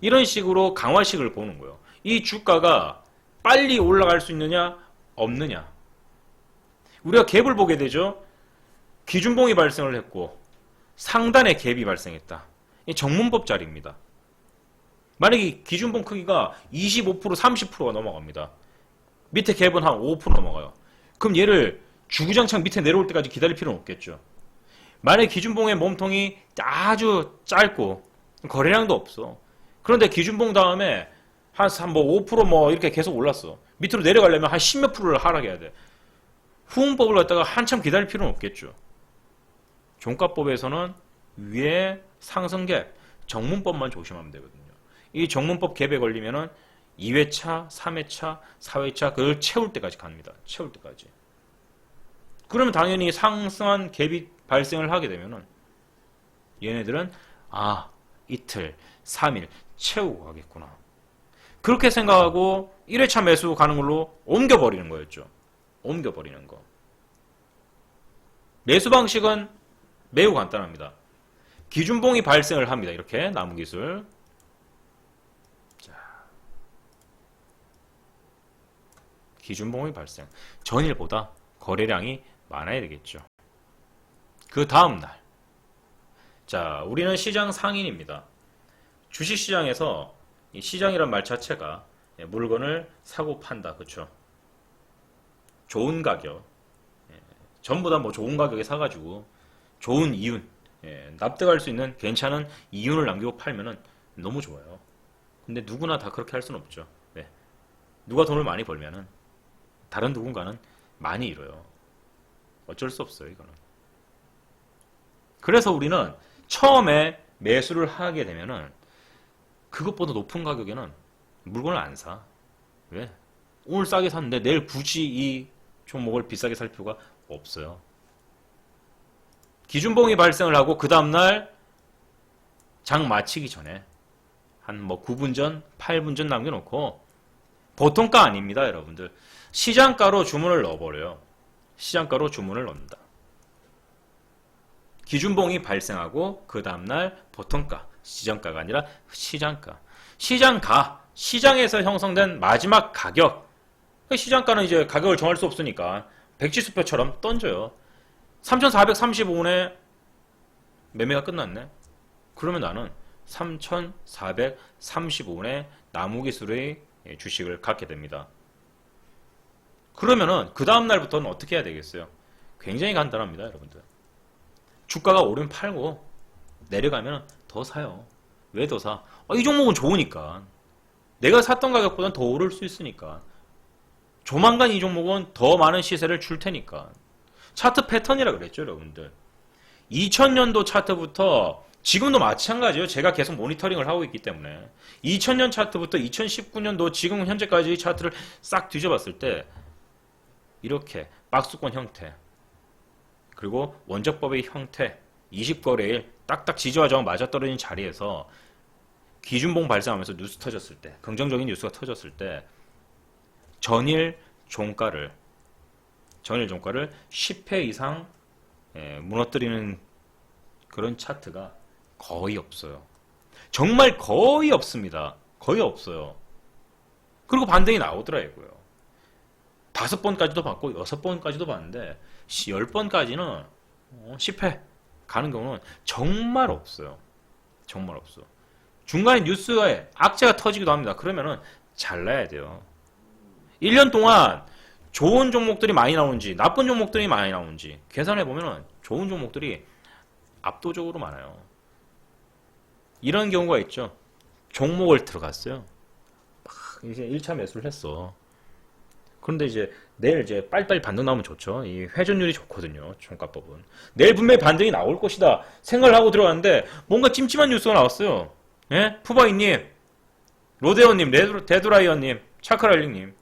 이런 식으로 강화식을 보는 거예요. 이 주가가 빨리 올라갈 수 있느냐 없느냐. 우리가 갭을 보게 되죠. 기준봉이 발생을 했고 상단에 갭이 발생했다. 이 정문법 자리입니다. 만약에 기준봉 크기가 25%, 30%가 넘어갑니다. 밑에 갭은 한 5% 넘어가요. 그럼 얘를 주구장창 밑에 내려올 때까지 기다릴 필요는 없겠죠. 만약에 기준봉의 몸통이 아주 짧고 거래량도 없어. 그런데 기준봉 다음에 한 5% 이렇게 계속 올랐어. 밑으로 내려가려면 한 10몇 프로를 하락해야 돼. 후응법을 갖다가 한참 기다릴 필요는 없겠죠. 종가법에서는 위에 상승갭, 정문법만 조심하면 되거든요. 이 정문법 갭에 걸리면은 2회차, 3회차, 4회차 그걸 채울 때까지 갑니다. 채울 때까지. 그러면 당연히 상승한 갭이 발생을 하게 되면은 얘네들은 이틀, 3일 채우고 가겠구나. 그렇게 생각하고 1회차 매수 가는 걸로 옮겨버리는 거였죠. 옮겨버리는 거. 매수 방식은 매우 간단합니다. 기준봉이 발생을 합니다. 이렇게 나무기술. 자, 기준봉이 발생. 전일보다 거래량이 많아야 되겠죠. 그 다음날. 자, 우리는 시장 상인입니다. 주식시장에서 이 시장이란 말 자체가 물건을 사고 판다. 그렇죠? 좋은 가격. 전부 다 뭐 좋은 가격에 사가지고 좋은 이윤, 납득할 수 있는 괜찮은 이윤을 남기고 팔면은 너무 좋아요. 근데 누구나 다 그렇게 할 수는 없죠. 네. 누가 돈을 많이 벌면은 다른 누군가는 많이 잃어요. 어쩔 수 없어요, 이거는. 그래서 우리는 처음에 매수를 하게 되면은 그것보다 높은 가격에는 물건을 안 사. 왜? 오늘 싸게 샀는데 내일 굳이 이 종목을 비싸게 살 필요가 없어요. 기준봉이 발생을 하고 그 다음날 장 마치기 전에 한 9분 전, 8분 전 남겨놓고 보통가 아닙니다, 여러분들. 시장가로 주문을 넣어버려요. 시장가로 주문을 넣는다. 기준봉이 발생하고 그 다음날 보통가, 시정가가 아니라 시장가. 시장에서 형성된 마지막 가격. 시장가는 이제 가격을 정할 수 없으니까 백지수표처럼 던져요. 3,435원에 매매가 끝났네. 그러면 나는 3,435원에 나무기술의 주식을 갖게 됩니다. 그러면은 그 다음날부터는 어떻게 해야 되겠어요? 굉장히 간단합니다, 여러분들. 주가가 오르면 팔고 내려가면 더 사요. 왜 더 사? 이 종목은 좋으니까. 내가 샀던 가격보다는 더 오를 수 있으니까. 조만간 이 종목은 더 많은 시세를 줄 테니까. 차트 패턴이라 그랬죠, 여러분들. 2000년도 차트부터 지금도 마찬가지예요. 제가 계속 모니터링을 하고 있기 때문에 2000년 차트부터 2019년도 지금 현재까지 차트를 싹 뒤져봤을 때 이렇게 박스권 형태 그리고 원적법의 형태 20거래일 딱딱 지지와 맞아떨어진 자리에서 기준봉 발생하면서 뉴스 터졌을 때 긍정적인 뉴스가 터졌을 때 전일 종가를 10회 이상 무너뜨리는 그런 차트가 거의 없어요. 정말 거의 없습니다. 거의 없어요. 그리고 반등이 나오더라고요. 5번까지도 봤고 6번까지도 봤는데 10번까지는 10회 가는 경우는 정말 없어요. 정말 없어. 중간에 뉴스에 악재가 터지기도 합니다. 그러면은 잘라야 돼요. 1년 동안 좋은 종목들이 많이 나오는지 나쁜 종목들이 많이 나오는지 계산해 보면은 좋은 종목들이 압도적으로 많아요. 이런 경우가 있죠. 종목을 들어갔어요. 막 이제 1차 매수를 했어. 그런데 이제 내일 이제 빨리빨리 반등 나오면 좋죠. 이 회전율이 좋거든요. 종가법은. 내일 분명히 반등이 나올 것이다 생각을 하고 들어갔는데 뭔가 찜찜한 뉴스가 나왔어요. 예? 푸바이님, 로데오님, 데드라이언님, 차크랄링님.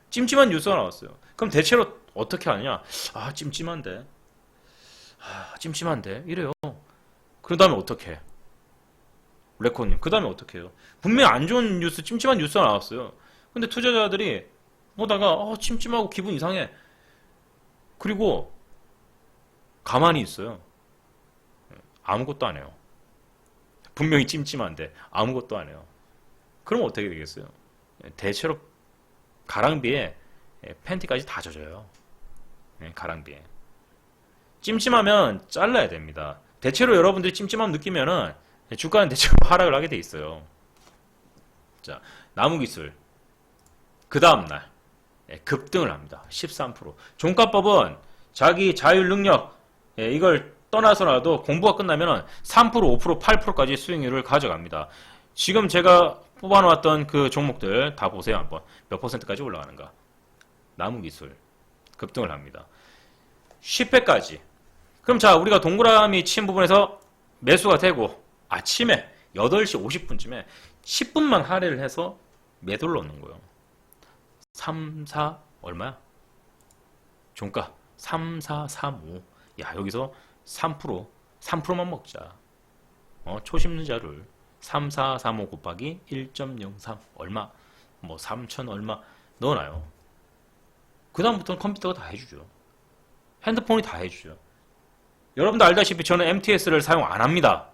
찜찜한 뉴스가 나왔어요. 그럼 대체로 어떻게 하느냐? 찜찜한데. 찜찜한데. 이래요. 그 다음에 어떻게 해? 레코님, 그 다음에 어떻게 해요? 분명히 안 좋은 뉴스, 찜찜한 뉴스가 나왔어요. 근데 투자자들이 보다가 찜찜하고 기분 이상해. 그리고 가만히 있어요. 아무것도 안 해요. 분명히 찜찜한데 아무것도 안 해요. 그럼 어떻게 되겠어요? 대체로 가랑비에 팬티까지 다 젖어요. 가랑비에. 찜찜하면 잘라야 됩니다. 대체로 여러분들이 찜찜함 느끼면은 주가는 대체로 하락을 하게 돼 있어요. 자, 나무기술. 그 다음날 급등을 합니다. 13%. 종가법은 자기 자율 능력 이걸 떠나서라도 공부가 끝나면 3%, 5%, 8%까지 수익률을 가져갑니다. 지금 제가 뽑아놓았던 그 종목들 다 보세요. 한번 몇 %까지 올라가는가. 나무기술 급등을 합니다. 10회까지. 그럼 자, 우리가 동그라미 친 부분에서 매수가 되고 아침에 8시 50분쯤에 10분만 할애를 해서 매도를 넣는 거예요. 3, 4 얼마야? 종가 3, 4, 3, 5. 야, 여기서 3%만 먹자. 초심자를 3, 4, 3, 5 곱하기 1.03 얼마? 3천 얼마 넣어놔요. 그 다음부터는 컴퓨터가 다 해주죠. 핸드폰이 다 해주죠. 여러분도 알다시피 저는 MTS를 사용 안 합니다.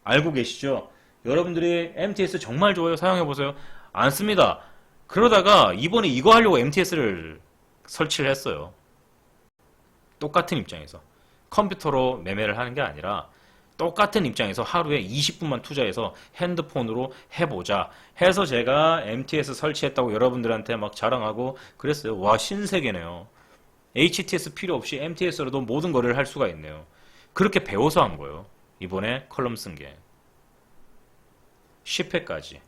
알고 계시죠? 여러분들이 MTS 정말 좋아요. 사용해보세요. 안 씁니다. 그러다가 이번에 이거 하려고 MTS를 설치를 했어요. 똑같은 입장에서. 컴퓨터로 매매를 하는 게 아니라 똑같은 입장에서 하루에 20분만 투자해서 핸드폰으로 해보자 해서 제가 MTS 설치했다고 여러분들한테 막 자랑하고 그랬어요. 와, 신세계네요. HTS 필요 없이 MTS로도 모든 거래를 할 수가 있네요. 그렇게 배워서 한 거예요. 이번에 컬럼 쓴 게. 10회까지.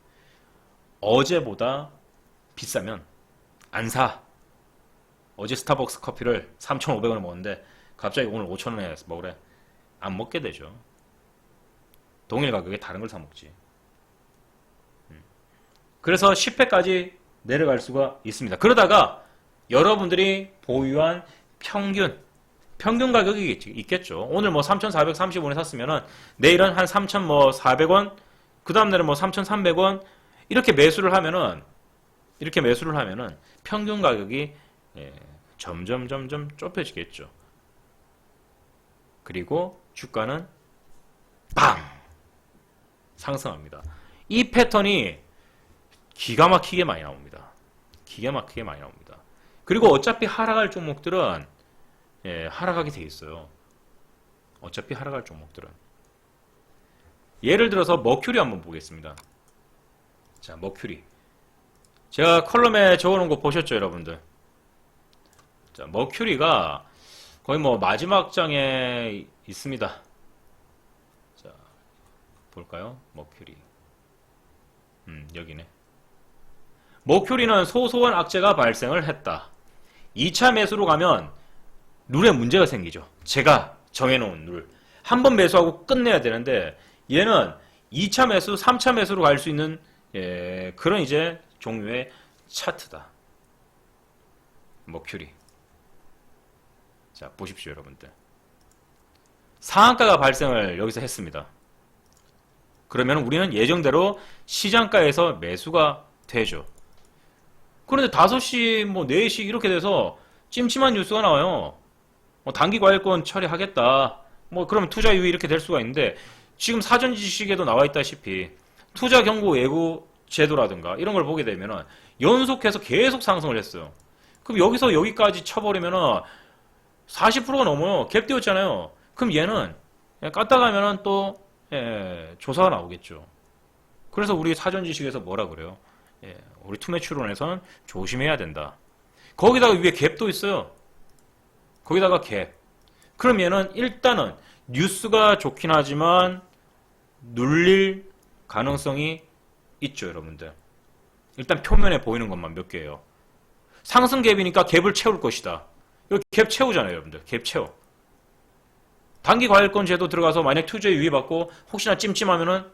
어제보다 비싸면 안 사. 어제 스타벅스 커피를 3,500원에 먹었는데 갑자기 오늘 5,000원에 먹으래. 안 먹게 되죠. 동일 가격에 다른 걸 사 먹지. 그래서 10회까지 내려갈 수가 있습니다. 그러다가 여러분들이 보유한 평균 가격이 있겠죠. 오늘 3,430원에 샀으면은 내일은 한 3,400원, 그 다음날은 3,300원 이렇게 매수를 하면은 평균 가격이 점점 좁혀지겠죠. 그리고 주가는 빵! 상승합니다. 이 패턴이 기가 막히게 많이 나옵니다. 기가 막히게 많이 나옵니다. 그리고 어차피 하락할 종목들은 하락하게 돼 있어요. 어차피 하락할 종목들은. 예를 들어서 머큐리 한번 보겠습니다. 자, 머큐리. 제가 컬럼에 적어놓은 거 보셨죠, 여러분들? 자, 머큐리가 거의 뭐 마지막 장에 있습니다. 자, 볼까요? 머큐리. 여기네. 머큐리는 소소한 악재가 발생을 했다. 2차 매수로 가면 룰에 문제가 생기죠. 제가 정해놓은 룰. 한 번 매수하고 끝내야 되는데 얘는 2차 매수, 3차 매수로 갈 수 있는 그런 이제 종류의 차트다. 머큐리. 자, 보십시오, 여러분들. 상한가가 발생을 여기서 했습니다. 그러면 우리는 예정대로 시장가에서 매수가 되죠. 그런데 5시, 뭐 4시 이렇게 돼서 찜찜한 뉴스가 나와요. 단기 과열권 처리하겠다. 뭐 그러면 투자 유예 이렇게 될 수가 있는데 지금 사전 지식에도 나와 있다시피 투자 경고 예고 제도라든가 이런 걸 보게 되면은 연속해서 계속 상승을 했어요. 그럼 여기서 여기까지 쳐버리면은 40%가 넘어요. 갭 띄웠잖아요. 그럼 얘는 깠다 가면은 또 조사가 나오겠죠. 그래서 우리 사전 지식에서 뭐라 그래요? 우리 투매추론에서는 조심해야 된다. 거기다가 위에 갭도 있어요. 거기다가 갭. 그럼 얘는 일단은 뉴스가 좋긴 하지만 눌릴 가능성이 있죠, 여러분들. 일단 표면에 보이는 것만 몇 개예요. 상승 갭이니까 갭을 채울 것이다. 여기 갭 채우잖아요, 여러분들. 갭 채워. 단기 과열권 제도 들어가서 만약 투자에 유의받고 혹시나 찜찜하면은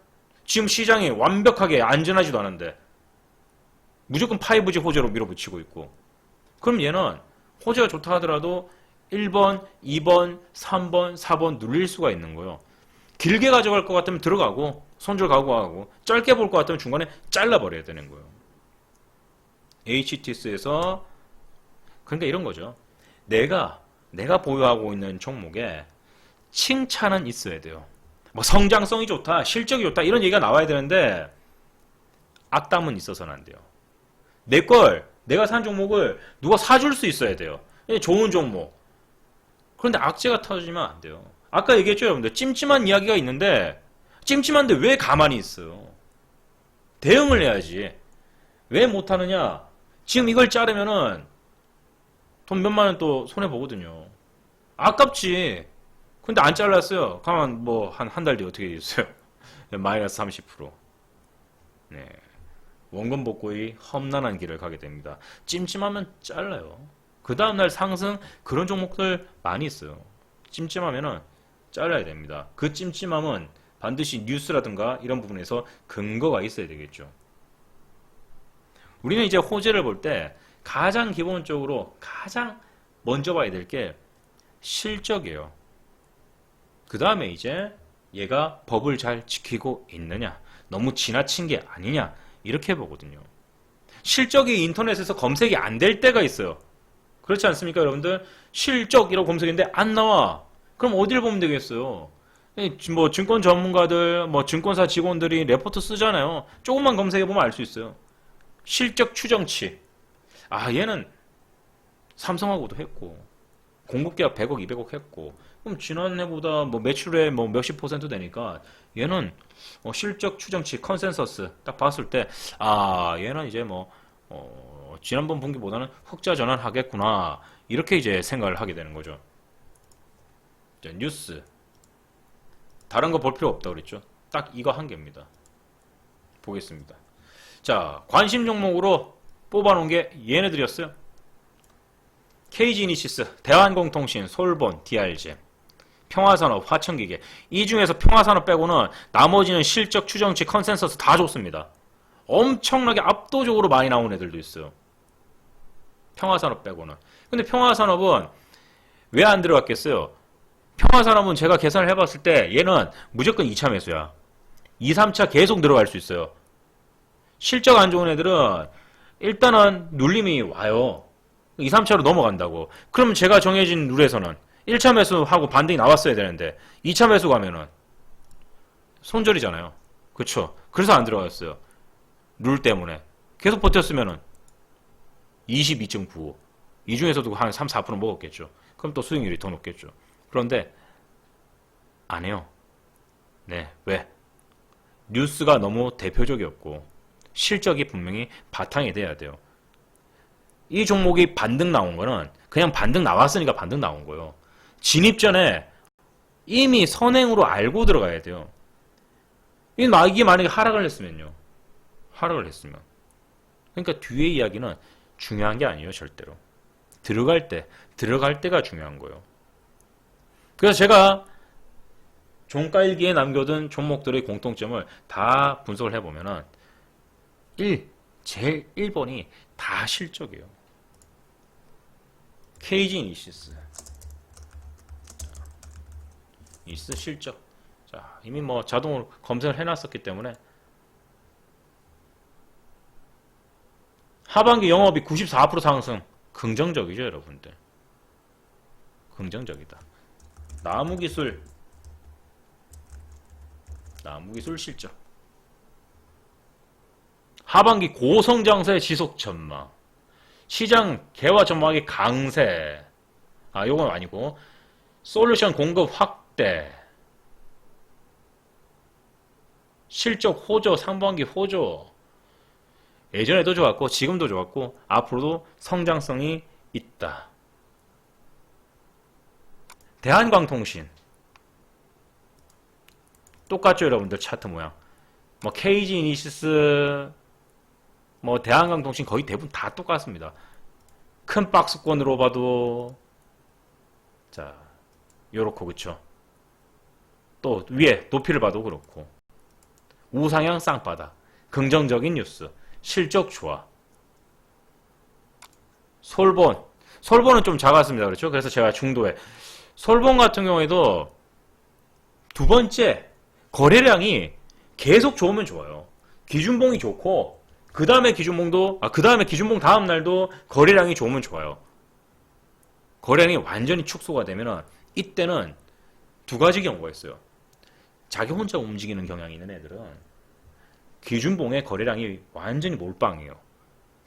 지금 시장이 완벽하게 안전하지도 않은데 무조건 5G 호재로 밀어붙이고 있고 그럼 얘는 호재가 좋다 하더라도 1번, 2번, 3번, 4번 눌릴 수가 있는 거예요. 길게 가져갈 것 같으면 들어가고 손절 각오하고 짧게 볼 것 같으면 중간에 잘라버려야 되는 거예요. HTS에서 그러니까 이런 거죠. 내가 보유하고 있는 종목에 칭찬은 있어야 돼요. 뭐 성장성이 좋다, 실적이 좋다 이런 얘기가 나와야 되는데 악담은 있어서는 안 돼요. 내가 산 종목을 누가 사줄 수 있어야 돼요. 좋은 종목. 그런데 악재가 터지면 안 돼요. 아까 얘기했죠, 여러분들. 찜찜한 이야기가 있는데 찜찜한데 왜 가만히 있어요? 대응을 해야지. 왜 못하느냐? 지금 이걸 자르면은 돈 몇만 원 또 손해보거든요. 아깝지. 근데 안 잘랐어요. 가만 뭐 한 달 뒤에 어떻게 됐어요? 마이너스 30%. 네. 원금 복구의 험난한 길을 가게 됩니다. 찜찜하면 잘라요. 그 다음날 상승 그런 종목들 많이 있어요. 찜찜하면은 잘라야 됩니다. 그 찜찜함은 반드시 뉴스라든가 이런 부분에서 근거가 있어야 되겠죠. 우리는 이제 호재를 볼 때 가장 기본적으로 가장 먼저 봐야 될 게 실적이에요. 그 다음에 이제 얘가 법을 잘 지키고 있느냐, 너무 지나친 게 아니냐 이렇게 보거든요. 실적이 인터넷에서 검색이 안 될 때가 있어요. 그렇지 않습니까, 여러분들? 실적이라고 검색했는데 안 나와. 그럼 어디를 보면 되겠어요? 뭐 증권 전문가들, 뭐 증권사 직원들이 레포트 쓰잖아요. 조금만 검색해보면 알 수 있어요. 실적 추정치. 아, 얘는 삼성하고도 했고, 공급계약 100억, 200억 했고, 그럼 지난해보다 뭐 매출에 뭐 몇십 % 되니까 얘는 실적 추정치, 컨센서스 딱 봤을 때, 아, 얘는 이제 뭐, 지난번 분기보다는 흑자 전환하겠구나. 이렇게 이제 생각을 하게 되는 거죠. 자, 뉴스. 다른 거 볼 필요 없다고 그랬죠. 딱 이거 한 개입니다. 보겠습니다. 자, 관심 종목으로 뽑아놓은 게 얘네들이었어요. KG이니시스, 대한공통신, 솔본, DRG, 평화산업, 화천기계. 이 중에서 평화산업 빼고는 나머지는 실적 추정치, 컨센서스 다 좋습니다. 엄청나게 압도적으로 많이 나온 애들도 있어요. 평화산업 빼고는. 근데 평화산업은 왜 안 들어갔겠어요? 평화산업은 제가 계산을 해봤을 때 얘는 무조건 2차 매수야. 2, 3차 계속 들어갈 수 있어요. 실적 안 좋은 애들은 일단은 눌림이 와요. 2, 3차로 넘어간다고. 그럼 제가 정해진 룰에서는 1차 매수하고 반등이 나왔어야 되는데 2차 매수 가면은 손절이잖아요. 그쵸? 그래서 안 들어갔어요. 룰 때문에. 계속 버텼으면은 22.95. 이 중에서도 한 3, 4% 먹었겠죠. 그럼 또 수익률이 더 높겠죠. 그런데 안 해요. 네. 왜? 뉴스가 너무 대표적이었고 실적이 분명히 바탕이 돼야 돼요. 이 종목이 반등 나온 거는 그냥 반등 나왔으니까 반등 나온 거예요. 진입 전에 이미 선행으로 알고 들어가야 돼요. 이게 만약에 하락을 했으면요. 하락을 했으면. 그러니까 뒤에 이야기는 중요한 게 아니에요, 절대로. 들어갈 때가 중요한 거예요. 그래서 제가 종가일기에 남겨둔 종목들의 공통점을 다 분석을 해보면은 제일 1번이 다 실적이에요. KG 이니시스 실적. 자, 이미 뭐 자동으로 검색을 해놨었기 때문에 하반기 영업이 94% 상승. 긍정적이죠, 여러분들. 긍정적이다. 나무기술 실적. 하반기 고성장세 지속 전망. 시장 개화 전망이 강세. 요건 아니고 솔루션 공급 확대. 실적 호조, 상반기 호조. 예전에도 좋았고 지금도 좋았고 앞으로도 성장성이 있다. 대한광통신 똑같죠, 여러분들. 차트 모양. 뭐 KG 이니시스, 뭐 대한광통신 거의 대부분 다 똑같습니다. 큰 박스권으로 봐도 자 요렇고, 그쵸? 또 위에 높이를 봐도 그렇고 우상향 쌍바닥. 긍정적인 뉴스. 실적 좋아. 솔본은 좀 작았습니다. 그렇죠? 그래서 제가 중도에. 솔본 같은 경우에도 두 번째 거래량이 계속 좋으면 좋아요. 기준봉이 좋고 그 다음에 기준봉 다음 날도 거래량이 좋으면 좋아요. 거래량이 완전히 축소가 되면은 이때는 두 가지 경우가 있어요. 자기 혼자 움직이는 경향이 있는 애들은 기준봉의 거래량이 완전히 몰빵이에요.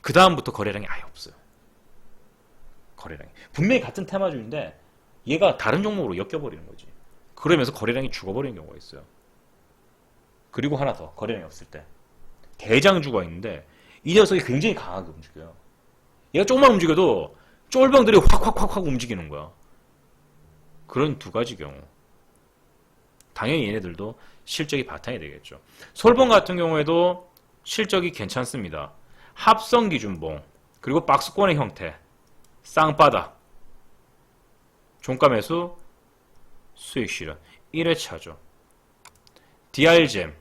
그 다음부터 거래량이 아예 없어요. 거래량이. 분명히 같은 테마주인데 얘가 다른 종목으로 엮여버리는 거지. 그러면서 거래량이 죽어버리는 경우가 있어요. 그리고 하나 더, 거래량이 없을 때 대장주가 있는데 이 녀석이 굉장히 강하게 움직여요. 얘가 조금만 움직여도 쫄병들이 확 움직이는 거야. 그런 두 가지 경우. 당연히 얘네들도 실적이 바탕이 되겠죠. 솔본 같은 경우에도 실적이 괜찮습니다. 합성 기준봉, 그리고 박스권의 형태, 쌍바닥, 종가 매수, 수익 실현. 1회차죠. DR잼,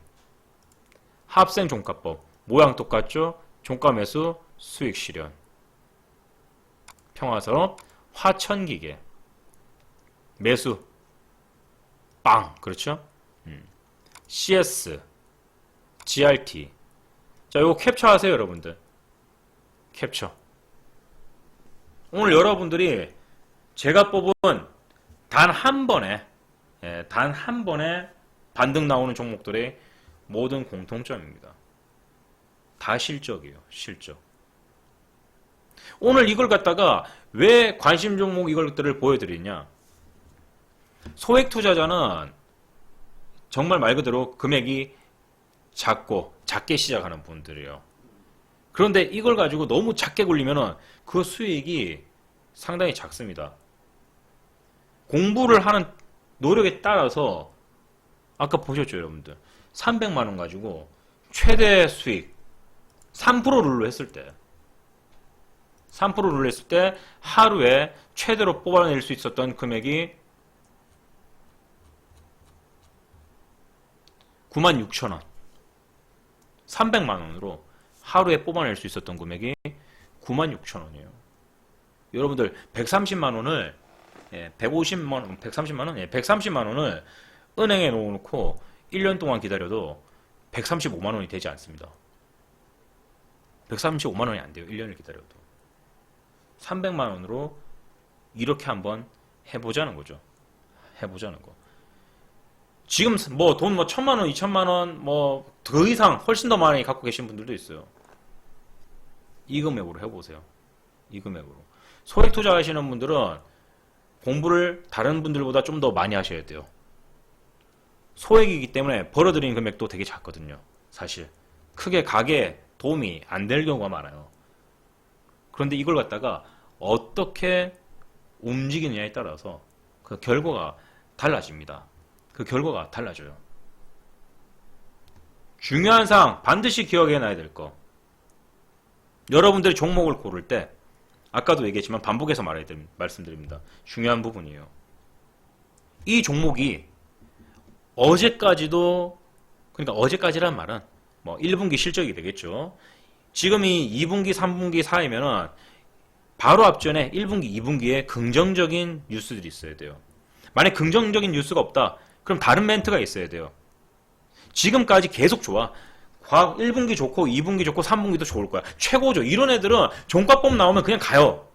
합생 종가법, 모양 똑같죠? 종가 매수, 수익 실현. 평화산업, 화천기계, 매수, 빵, 그렇죠? CS, GRT. 자, 이거 캡처하세요, 여러분들. 캡처. 오늘 여러분들이 제가 뽑은 단 한 번에 반등 나오는 종목들의 모든 공통점입니다. 다 실적이에요, 실적. 오늘 이걸 갖다가 왜 관심 종목 이것들을 보여드리냐? 소액 투자자는 정말 말 그대로 금액이 작게 시작하는 분들이에요. 그런데 이걸 가지고 너무 작게 굴리면은 그 수익이 상당히 작습니다. 공부를 하는 노력에 따라서 아까 보셨죠, 여러분들. 300만 원 가지고 최대 수익 3% 룰로 했을 때 3% 룰로 했을 때 하루에 최대로 뽑아낼 수 있었던 금액이 96,000원. 300만 원으로 하루에 뽑아낼 수 있었던 금액이 96,000원이에요. 여러분들 130만 원을 150만 원, 130만 원? 130만 원을 은행에 넣어놓고 1년 동안 기다려도 135만 원이 되지 않습니다. 135만 원이 안 돼요. 1년을 기다려도. 300만 원으로 이렇게 한번 해보자는 거죠. 해보자는 거. 지금 뭐 돈 뭐 1,000만 원, 2,000만 원, 뭐 더 이상 훨씬 더 많이 갖고 계신 분들도 있어요. 이 금액으로 해보세요. 이 금액으로. 소액 투자하시는 분들은 공부를 다른 분들보다 좀 더 많이 하셔야 돼요. 소액이기 때문에 벌어들이는 금액도 되게 작거든요. 사실 크게 가게에 도움이 안 될 경우가 많아요. 그런데 이걸 갖다가 어떻게 움직이느냐에 따라서 그 결과가 달라집니다. 그 결과가 달라져요. 중요한 사항 반드시 기억해놔야 될 거. 여러분들이 종목을 고를 때 아까도 얘기했지만 반복해서 말씀드립니다. 중요한 부분이에요. 이 종목이 어제까지도, 그러니까 어제까지란 말은 뭐 1분기 실적이 되겠죠. 지금이 2분기, 3분기 사이면은 바로 앞전에 1분기, 2분기에 긍정적인 뉴스들이 있어야 돼요. 만약 긍정적인 뉴스가 없다, 그럼 다른 멘트가 있어야 돼요. 지금까지 계속 좋아. 1분기 좋고 2분기 좋고 3분기도 좋을 거야. 최고죠. 이런 애들은 종가법 나오면 그냥 가요.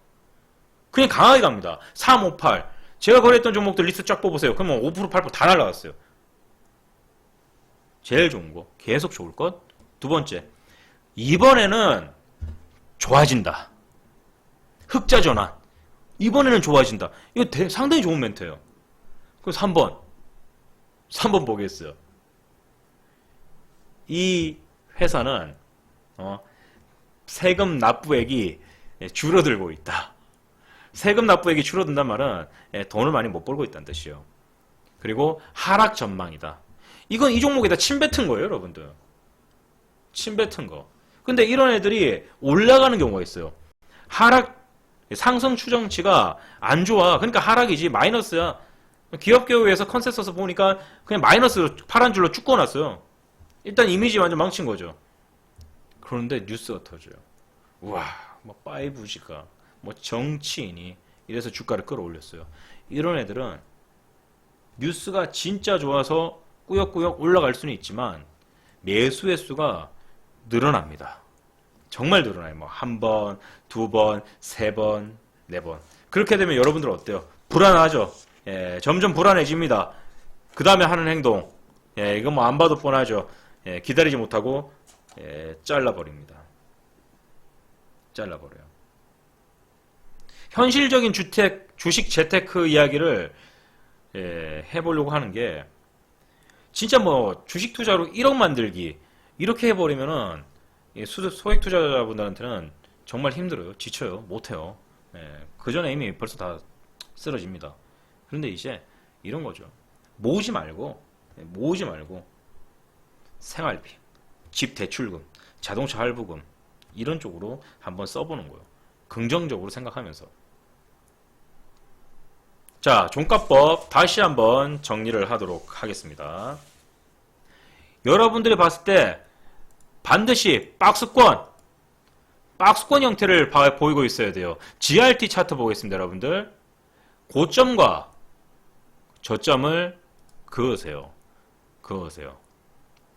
그냥 강하게 갑니다. 3, 5, 8. 제가 거래했던 종목들 리스트 쫙 뽑으세요. 그러면 5%, 8% 다 날라갔어요. 제일 좋은 거. 계속 좋을 것. 두 번째. 이번에는 좋아진다. 흑자 전환. 이번에는 좋아진다. 이거 상당히 좋은 멘트예요. 그럼 3번. 3번 보겠어요. 이 회사는 세금 납부액이 줄어들고 있다. 세금 납부액이 줄어든단 말은 돈을 많이 못 벌고 있다는 뜻이에요. 그리고 하락 전망이다. 이건 이 종목에다 침 뱉은 거예요, 여러분들. 침 뱉은 거. 근데 이런 애들이 올라가는 경우가 있어요. 상승 추정치가 안 좋아. 그러니까 하락이지, 마이너스야. 기업교육에서 컨센서스 보니까 그냥 마이너스로 파란 줄로 쭉 꺼놨어요. 일단 이미지 완전 망친 거죠. 그런데 뉴스가 터져요. 우와, 뭐 5G가, 뭐 정치인이 이래서 주가를 끌어올렸어요. 이런 애들은 뉴스가 진짜 좋아서 꾸역꾸역 올라갈 수는 있지만 매수의 수가 늘어납니다. 정말 늘어나요. 뭐 한 번, 두 번, 세 번, 네 번. 그렇게 되면 여러분들 어때요? 불안하죠? 점점 불안해집니다. 그 다음에 하는 행동. 이건 뭐 안 봐도 뻔하죠. 기다리지 못하고 잘라버립니다. 잘라버려요. 현실적인 주식 재테크 이야기를 해보려고 하는 게 진짜 뭐 주식 투자로 1억 만들기 이렇게 해버리면은 소액 투자자분들한테는 정말 힘들어요. 지쳐요. 못해요. 그 전에 이미 벌써 다 쓰러집니다. 그런데 이제 이런 거죠. 모으지 말고 생활비, 집 대출금, 자동차 할부금 이런 쪽으로 한번 써보는 거예요. 긍정적으로 생각하면서. 자, 종가법 다시 한번 정리를 하도록 하겠습니다. 여러분들이 봤을 때 반드시 박스권 형태를 보이고 있어야 돼요. GRT 차트 보겠습니다, 여러분들. 고점과 저점을 그으세요.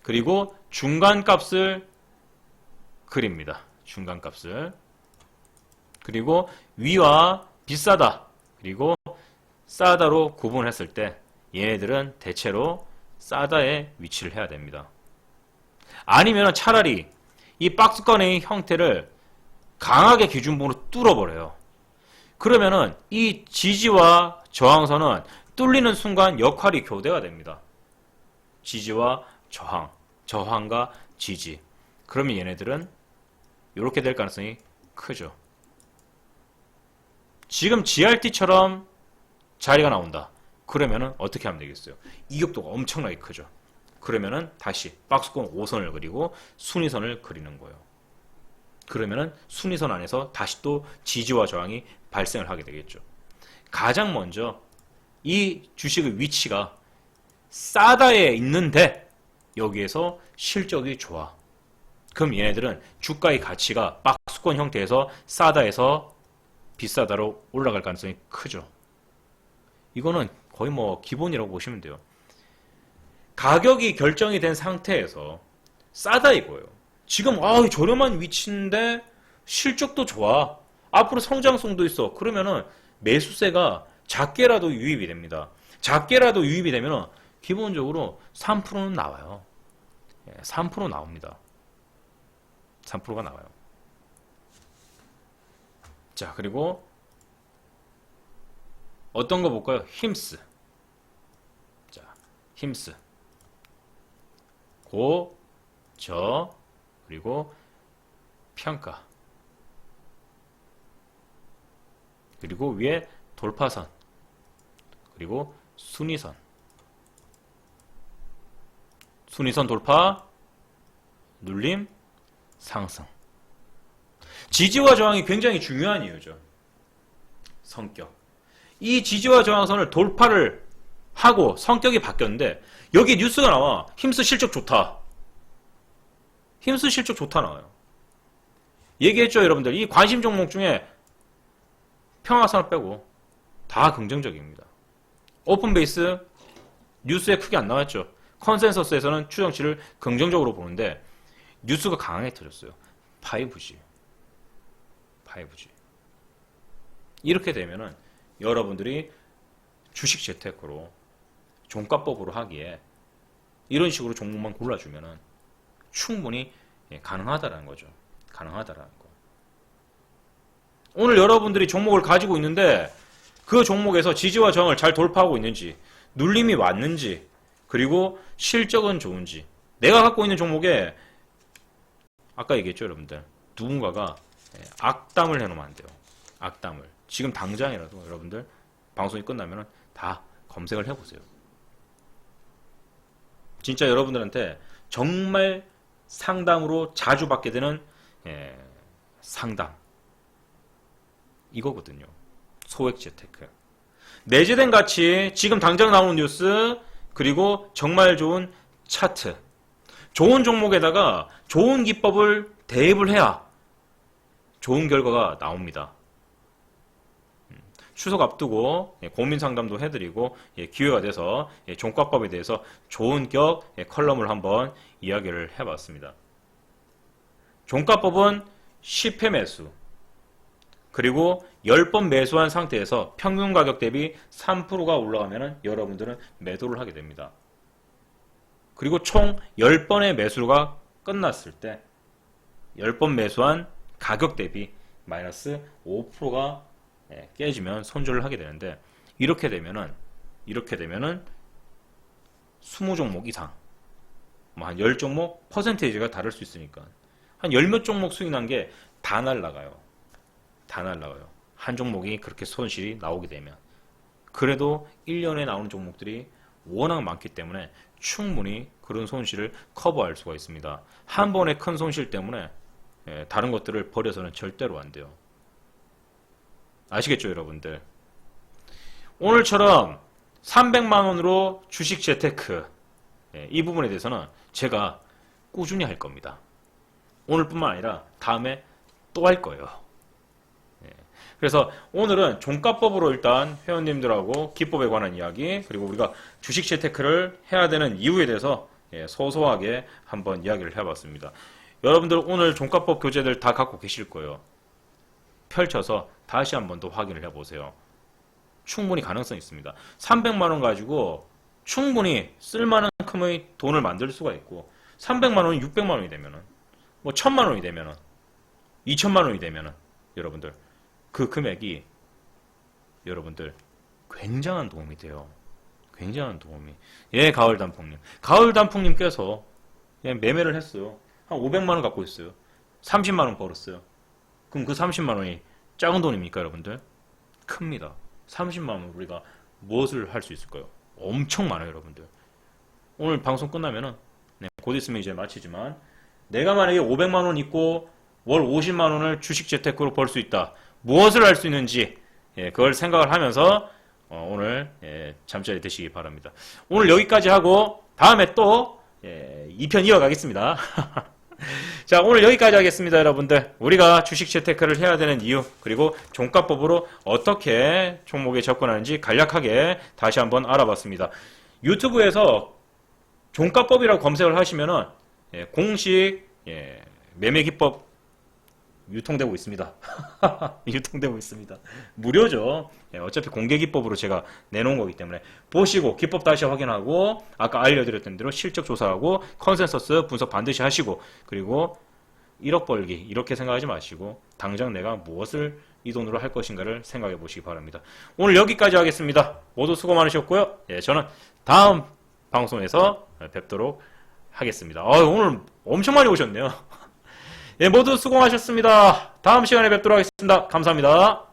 그리고 중간값을 그립니다. 중간값을. 그리고 위와 비싸다, 그리고 싸다로 구분했을 때 얘네들은 대체로 싸다에 위치를 해야 됩니다. 아니면 차라리 이 박스권의 형태를 강하게 기준봉으로 뚫어버려요. 그러면은 이 지지와 저항선은 뚫리는 순간 역할이 교대가 됩니다. 지지와 저항, 저항과 지지. 그러면 얘네들은 이렇게 될 가능성이 크죠. 지금 GRT처럼 자리가 나온다. 그러면은 어떻게 하면 되겠어요? 이격도가 엄청나게 크죠. 그러면은 다시 박스권 5선을 그리고 순위선을 그리는 거예요. 그러면은 순위선 안에서 다시 또 지지와 저항이 발생을 하게 되겠죠. 가장 먼저 이 주식의 위치가 싸다에 있는데 여기에서 실적이 좋아. 그럼 얘네들은 주가의 가치가 박스권 형태에서 싸다에서 비싸다로 올라갈 가능성이 크죠. 이거는 거의 뭐 기본이라고 보시면 돼요. 가격이 결정이 된 상태에서 싸다 이거예요. 지금 저렴한 위치인데 실적도 좋아. 앞으로 성장성도 있어. 그러면은 매수세가 작게라도 유입이 됩니다. 작게라도 유입이 되면 기본적으로 3%는 나와요. 3% 나옵니다. 3%가 나와요. 자, 그리고 어떤 거 볼까요? 힘스. 자, 힘스. 고, 저, 그리고 평가. 그리고 위에 돌파선. 그리고 순위선. 순위선 돌파, 눌림, 상승. 지지와 저항이 굉장히 중요한 이유죠. 성격. 이 지지와 저항선을 돌파를 하고 성격이 바뀌었는데 여기 뉴스가 나와. 힘스 실적 좋다. 힘스 실적 좋다 나와요. 얘기했죠, 여러분들. 이 관심 종목 중에 평화선을 빼고 다 긍정적입니다. 오픈베이스 뉴스에 크게 안 나왔죠. 컨센서스에서는 추정치를 긍정적으로 보는데 뉴스가 강하게 터졌어요. 5G. 이렇게 되면은 여러분들이 주식 재테크로 종가법으로 하기에 이런 식으로 종목만 골라주면은 충분히 가능하다라는 거죠. 가능하다라는 거. 오늘 여러분들이 종목을 가지고 있는데 그 종목에서 지지와 저항을 잘 돌파하고 있는지, 눌림이 왔는지, 그리고 실적은 좋은지. 내가 갖고 있는 종목에 아까 얘기했죠, 여러분들. 누군가가 악담을 해놓으면 안 돼요. 악담을. 지금 당장이라도 여러분들 방송이 끝나면 다 검색을 해보세요. 진짜 여러분들한테 정말 상담으로 자주 받게 되는 상담. 이거거든요. 소액 재테크. 내재된 가치, 지금 당장 나오는 뉴스, 그리고 정말 좋은 차트. 좋은 종목에다가 좋은 기법을 대입을 해야 좋은 결과가 나옵니다. 추석 앞두고 고민 상담도 해드리고 기회가 돼서 종가법에 대해서 좋은 격 컬럼을 한번 이야기를 해봤습니다. 종가법은 10회 매수, 그리고 10번 매수한 상태에서 평균 가격 대비 3%가 올라가면 여러분들은 매도를 하게 됩니다. 그리고 총 10번의 매수가 끝났을 때 10번 매수한 가격 대비 마이너스 5%가 깨지면 손절을 하게 되는데 이렇게 되면은 20종목 이상 한 10종목 퍼센테이지가 다를 수 있으니까 한 10몇 종목 수익난 게 다 날라가요. 다 날라가요. 한 종목이 그렇게 손실이 나오게 되면. 그래도 1년에 나오는 종목들이 워낙 많기 때문에 충분히 그런 손실을 커버할 수가 있습니다. 한 번의 큰 손실 때문에 다른 것들을 버려서는 절대로 안 돼요. 아시겠죠, 여러분들? 오늘처럼 300만원으로 주식 재테크, 이 부분에 대해서는 제가 꾸준히 할 겁니다. 오늘뿐만 아니라 다음에 또 할 거예요. 그래서 오늘은 종가법으로 일단 회원님들하고 기법에 관한 이야기, 그리고 우리가 주식 재테크를 해야 되는 이유에 대해서 소소하게 한번 이야기를 해봤습니다. 여러분들 오늘 종가법 교재들 다 갖고 계실 거예요. 펼쳐서 다시 한번 더 확인을 해보세요. 충분히 가능성이 있습니다. 300만원 가지고 충분히 쓸만한큼의 돈을 만들 수가 있고 300만원이 600만원이 되면은 뭐 1000만원이 되면은 2000만원이 되면은 여러분들 그 금액이 여러분들 굉장한 도움이 돼요. 굉장한 도움이. 가을단풍님. 가을단풍님께서 그냥 매매를 했어요. 한 500만원 갖고 있어요. 30만원 벌었어요. 그럼 그 30만원이 작은 돈입니까, 여러분들? 큽니다. 30만원 우리가 무엇을 할 수 있을까요? 엄청 많아요, 여러분들. 오늘 방송 끝나면은, 곧 있으면 이제 마치지만, 내가 만약에 500만원 있고, 월 50만원을 주식 재테크로 벌 수 있다. 무엇을 할 수 있는지, 그걸 생각을 하면서, 오늘, 잠자리 되시기 바랍니다. 오늘 여기까지 하고, 다음에 또, 2편 이어가겠습니다. 자, 오늘 여기까지 하겠습니다, 여러분들. 우리가 주식 재테크를 해야 되는 이유, 그리고 종가법으로 어떻게 종목에 접근하는지 간략하게 다시 한번 알아봤습니다. 유튜브에서 종가법이라고 검색을 하시면은 공식 매매 기법 유통되고 있습니다. 유통되고 있습니다. 무료죠. 예, 어차피 공개 기법으로 제가 내놓은 거기 때문에 보시고 기법 다시 확인하고 아까 알려드렸던 대로 실적 조사하고 컨센서스 분석 반드시 하시고 그리고 1억 벌기 이렇게 생각하지 마시고 당장 내가 무엇을 이 돈으로 할 것인가를 생각해 보시기 바랍니다. 오늘 여기까지 하겠습니다. 모두 수고 많으셨고요. 예, 저는 다음 방송에서 뵙도록 하겠습니다. 오늘 엄청 많이 오셨네요. 예, 모두 수고하셨습니다. 다음 시간에 뵙도록 하겠습니다. 감사합니다.